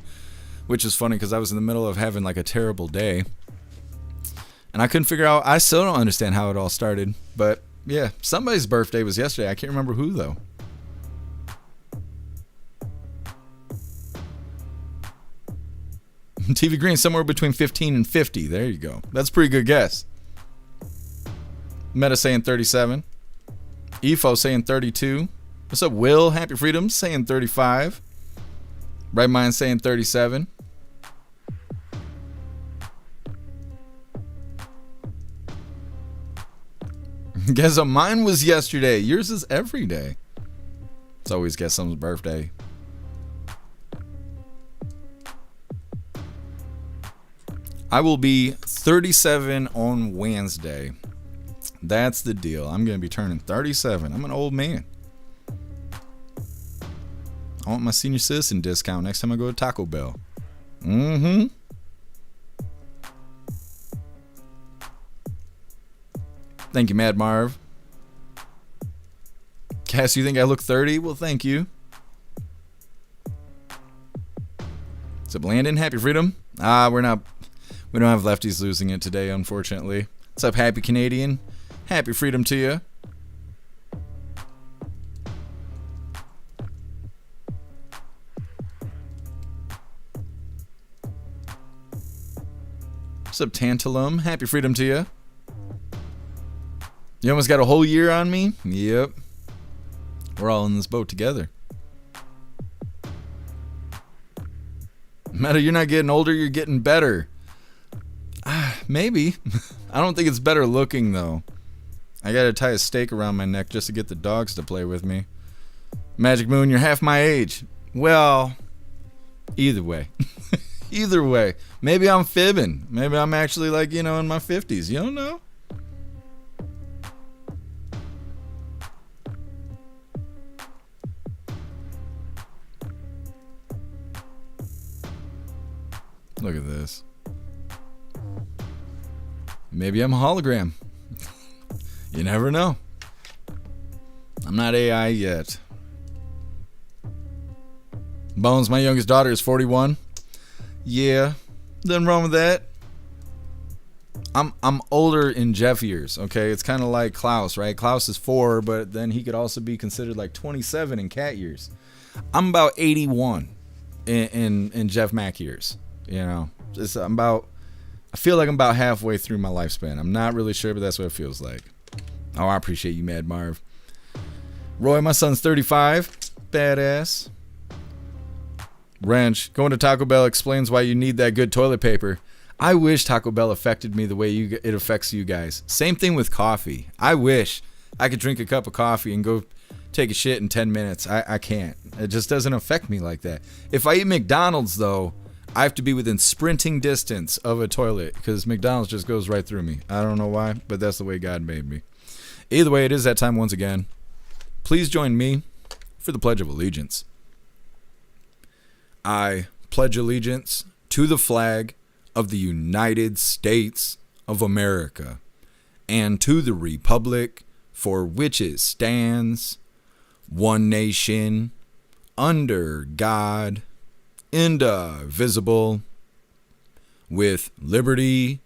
which is funny because I was in the middle of having like a terrible day. And I couldn't figure out, I still don't understand how it all started. But yeah, somebody's birthday was yesterday. I can't remember who though. TV Green, somewhere between 15 and 50. There you go. That's a pretty good guess. Meta saying 37. EFO saying 32. What's up, Will? Happy Freedom saying 35. Right Mind saying 37. Guess what? Mine was yesterday. Yours is every day. It's always guess someone's birthday. I will be 37 on Wednesday. That's the deal. I'm going to be turning 37. I'm an old man. I want my senior citizen discount next time I go to Taco Bell. Mm-hmm. Thank you, Mad Marv. Cass, you think I look 30? Well, thank you. What's up, Landon? Happy Freedom? We don't have lefties losing it today, unfortunately. What's up, Happy Canadian? Happy Freedom to you. What's up, Tantalum? Happy Freedom to you. You almost got a whole year on me? Yep. We're all in this boat together. Meta, you're not getting older, you're getting better. Maybe. I don't think it's better looking, though. I gotta tie a stake around my neck just to get the dogs to play with me. Magic Moon, you're half my age. Well, either way. Either way. Maybe I'm fibbing. Maybe I'm actually like, in my 50s. You don't know? Look at this. Maybe I'm a hologram. You never know. I'm not AI yet. Bones, my youngest daughter is 41. Yeah, nothing wrong with that. I'm older in Jeff years, okay? It's kind of like Klaus, right? Klaus is 4, but then he could also be considered like 27 in cat years. I'm about 81 in Jeff Mac years, you know? I feel like I'm about halfway through my lifespan. I'm not really sure, but that's what it feels like. Oh, I appreciate you, Mad Marv. Roy, my son's 35. Badass. Wrench, going to Taco Bell explains why you need that good toilet paper. I wish Taco Bell affected me the way it affects you guys. Same thing with coffee. I wish I could drink a cup of coffee and go take a shit in 10 minutes. I can't. It just doesn't affect me like that. If I eat McDonald's, though, I have to be within sprinting distance of a toilet because McDonald's just goes right through me. I don't know why, but that's the way God made me. Either way, it is that time once again. Please join me for the Pledge of Allegiance. I pledge allegiance to the flag of the United States of America and to the republic for which it stands, one nation, under God, indivisible, with liberty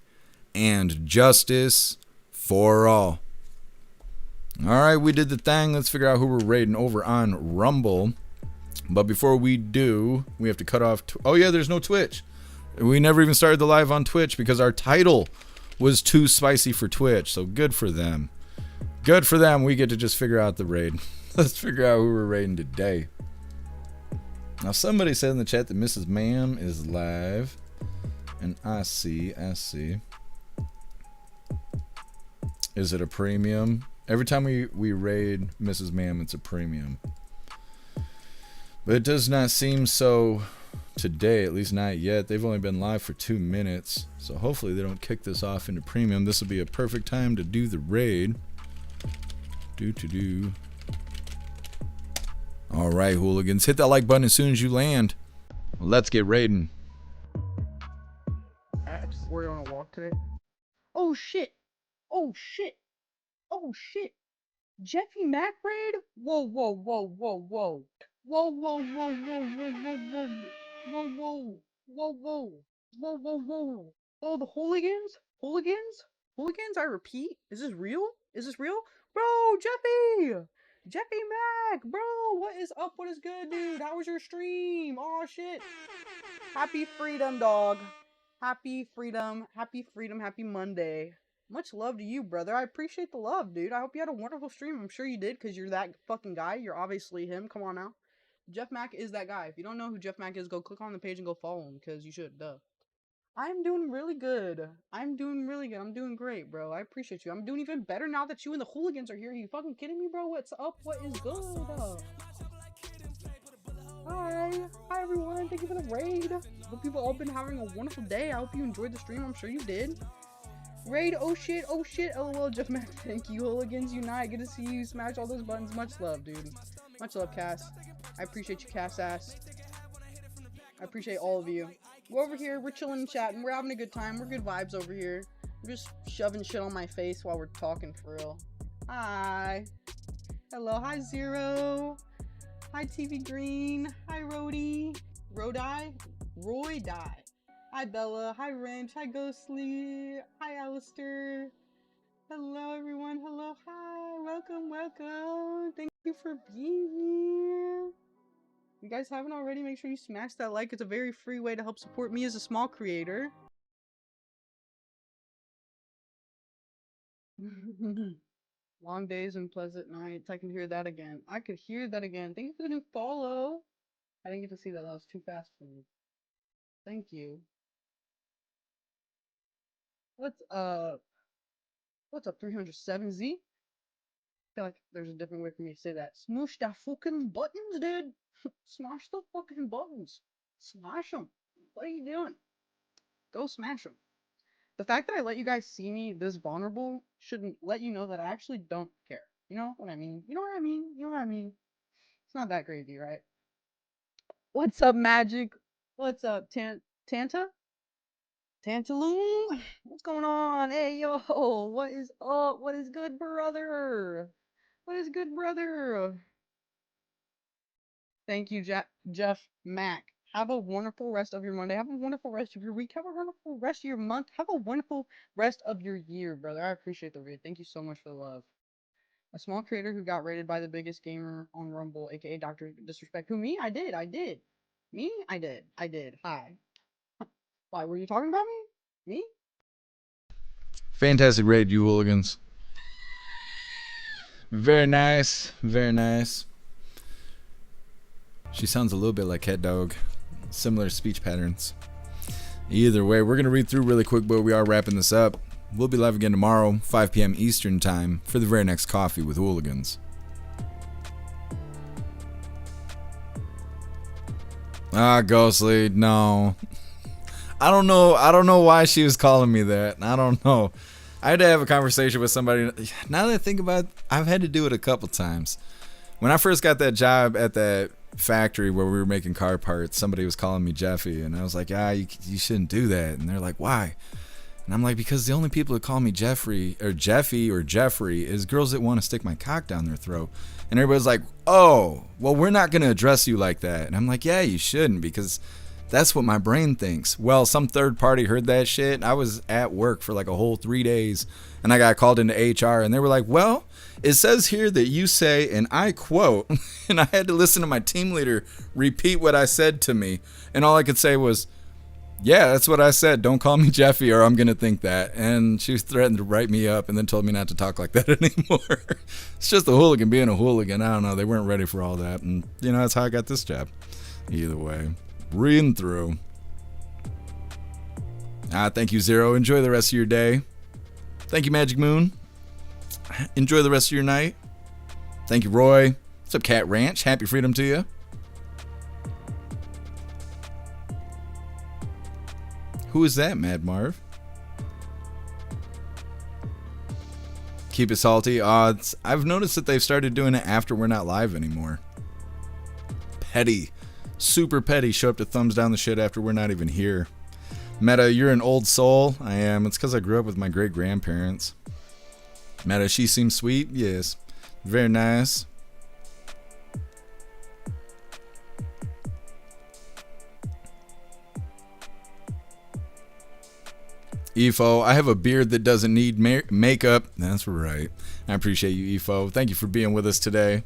and justice for all. All right, we did the thing. Let's figure out who we're raiding over on Rumble. But before we do, we have to cut off. Oh, yeah, there's no Twitch. We never even started the live on Twitch because our title was too spicy for Twitch. So good for them. Good for them. We get to just figure out the raid. Let's figure out who we're raiding today. Now, somebody said in the chat that Mrs. Ma'am is live. And I see. Is it a premium? Every time we raid Mrs. Ma'am, it's a premium. But it does not seem so today, at least not yet. They've only been live for 2 minutes. So hopefully they don't kick this off into premium. This will be a perfect time to do the raid. All right, hooligans. Hit that like button as soon as you land. Let's get raiding. We're on a walk today. Oh shit! Oh shit! Oh shit! Jeffy Mac raid? Whoa, whoa, whoa, whoa, whoa. Whoa, whoa, whoa, whoa, whoa, whoa, whoa, whoa, whoa, whoa, whoa, whoa, whoa. Oh, the hooligans? Hooligans? Hooligans, I repeat. Is this real? Is this real? Bro, Jeffy! Jeffy Mac, bro, what is up? What is good, dude? How was your stream? Oh, shit. Happy freedom, dog. Happy freedom. Happy freedom. Happy Monday. Much love to you, brother. I appreciate the love, dude. I hope you had a wonderful stream. I'm sure you did, because you're that fucking guy. You're obviously him. Come on now. Jeff Mac is that guy. If you don't know who Jeff Mac is, go click on the page and go follow him, because you should, duh. I'm doing really good. I'm doing really good. I'm doing great, bro. I appreciate you. I'm doing even better now that you and the hooligans are here. Are you fucking kidding me, bro? What's up? What is good? Hi. Hi, everyone. Thank you for the raid. Hope you've all been having a wonderful day. I hope you enjoyed the stream. I'm sure you did. Raid, oh shit, LOL, Jeff Mac, thank you, hooligans unite, good to see you, smash all those buttons, much love, dude, much love, Cass, I appreciate you, Cass ass, I appreciate all of you. We're over here, we're chilling and chatting, we're having a good time, we're good vibes over here, we're just shoving shit on my face while we're talking for real. Hi, hello, hi Zero, hi TV Green, hi Rody, Roy Die. Hi Bella, hi Wrench, hi Ghostly, hi Alistair. Hello everyone, hello, hi, welcome. Thank you for being here. If you guys haven't already, make sure you smash that like. It's a very free way to help support me as a small creator. Long days and pleasant nights. I can hear that again. I could hear that again. Thank you for the new follow. I didn't get to see that. That was too fast for me. Thank you. What's up, 307Z? I feel like there's a different way for me to say that. Smoosh that fucking buttons, dude. Smash the fucking buttons. Smash them. What are you doing? Go smash them. The fact that I let you guys see me this vulnerable shouldn't let you know that I actually don't care. You know what I mean? You know what I mean? You know what I mean? It's not that crazy, right? What's up, Magic? What's up, Tanta? Tantaloon, what's going on? Hey, yo, what is up? What is good, brother? What is good, brother? Thank you, Jeff Mac. Have a wonderful rest of your Monday. Have a wonderful rest of your week. Have a wonderful rest of your month. Have a wonderful rest of your year, brother. I appreciate the read. Thank you so much for the love. A small creator who got rated by the biggest gamer on Rumble, aka Dr. Disrespect. Who, me? I did. Me? I did. Hi. Why, were you talking about me? Me? Fantastic raid, you hooligans. Very nice. Very nice. She sounds a little bit like Cat Dog. Similar speech patterns. Either way, we're going to read through really quick, but we are wrapping this up. We'll be live again tomorrow, 5 p.m. Eastern Time, for the very next Coffee with Hooligans. Ghostly, no. I don't know why she was calling me that. I don't know. I had to have a conversation with somebody. Now that I think about it, I've had to do it a couple times. When I first got that job at that factory where we were making car parts, somebody was calling me Jeffy, and I was like, you shouldn't do that. And they're like, why? And I'm like, because the only people that call me Jeffrey or Jeffy or Jeffrey is girls that want to stick my cock down their throat. And everybody's like, oh, well, we're not going to address you like that. And I'm like, yeah, you shouldn't, because that's what my brain thinks. Well, some third party heard that shit. I was at work for like a whole 3 days, and I got called into HR, and they were like, well, it says here that you say, and I quote, and I had to listen to my team leader repeat what I said to me, and all I could say was, yeah, that's what I said. Don't call me Jeffy or I'm going to think that. And she threatened to write me up and then told me not to talk like that anymore. It's just a hooligan being a hooligan. I don't know. They weren't ready for all that. And, that's how I got this job. Either way. Reading through. Thank you, Zero. Enjoy the rest of your day. Thank you, Magic Moon. Enjoy the rest of your night. Thank you, Roy. What's up, Cat Ranch? Happy freedom to you. Who is that, Mad Marv? Keep it salty. I've noticed that they've started doing it after we're not live anymore. Petty. Super petty. Show up to thumbs down the shit after we're not even here. Meta, you're an old soul. I am. It's because I grew up with my great-grandparents. Meta, she seems sweet. Yes. Very nice. Efo, I have a beard that doesn't need makeup. That's right. I appreciate you, Efo. Thank you for being with us today.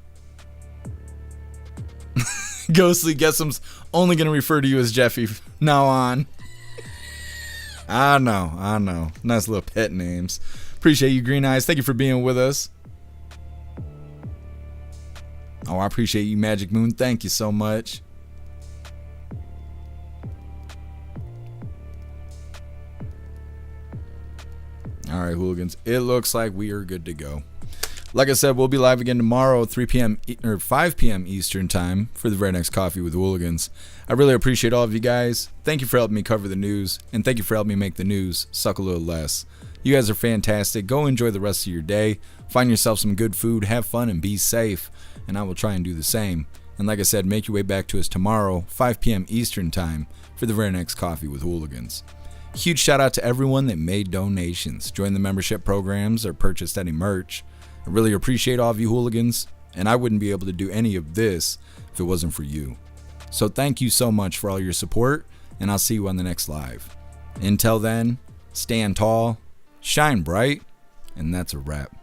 Ghostly Guessum's only going to refer to you as Jeffy from now on. I know. Nice little pet names. Appreciate you, Green Eyes. Thank you for being with us. Oh, I appreciate you, Magic Moon. Thank you so much. All right, hooligans. It looks like we are good to go. Like I said, we'll be live again tomorrow, 3 p.m. or 5 p.m. Eastern time for the very next Coffee with Hooligans. I really appreciate all of you guys. Thank you for helping me cover the news, and thank you for helping me make the news suck a little less. You guys are fantastic. Go enjoy the rest of your day. Find yourself some good food, have fun, and be safe. And I will try and do the same. And like I said, make your way back to us tomorrow, 5 p.m. Eastern time for the very next Coffee with Hooligans. Huge shout out to everyone that made donations, joined the membership programs, or purchased any merch. I really appreciate all of you hooligans, and I wouldn't be able to do any of this if it wasn't for you. So thank you so much for all your support, and I'll see you on the next live. Until then, stand tall, shine bright, and that's a wrap.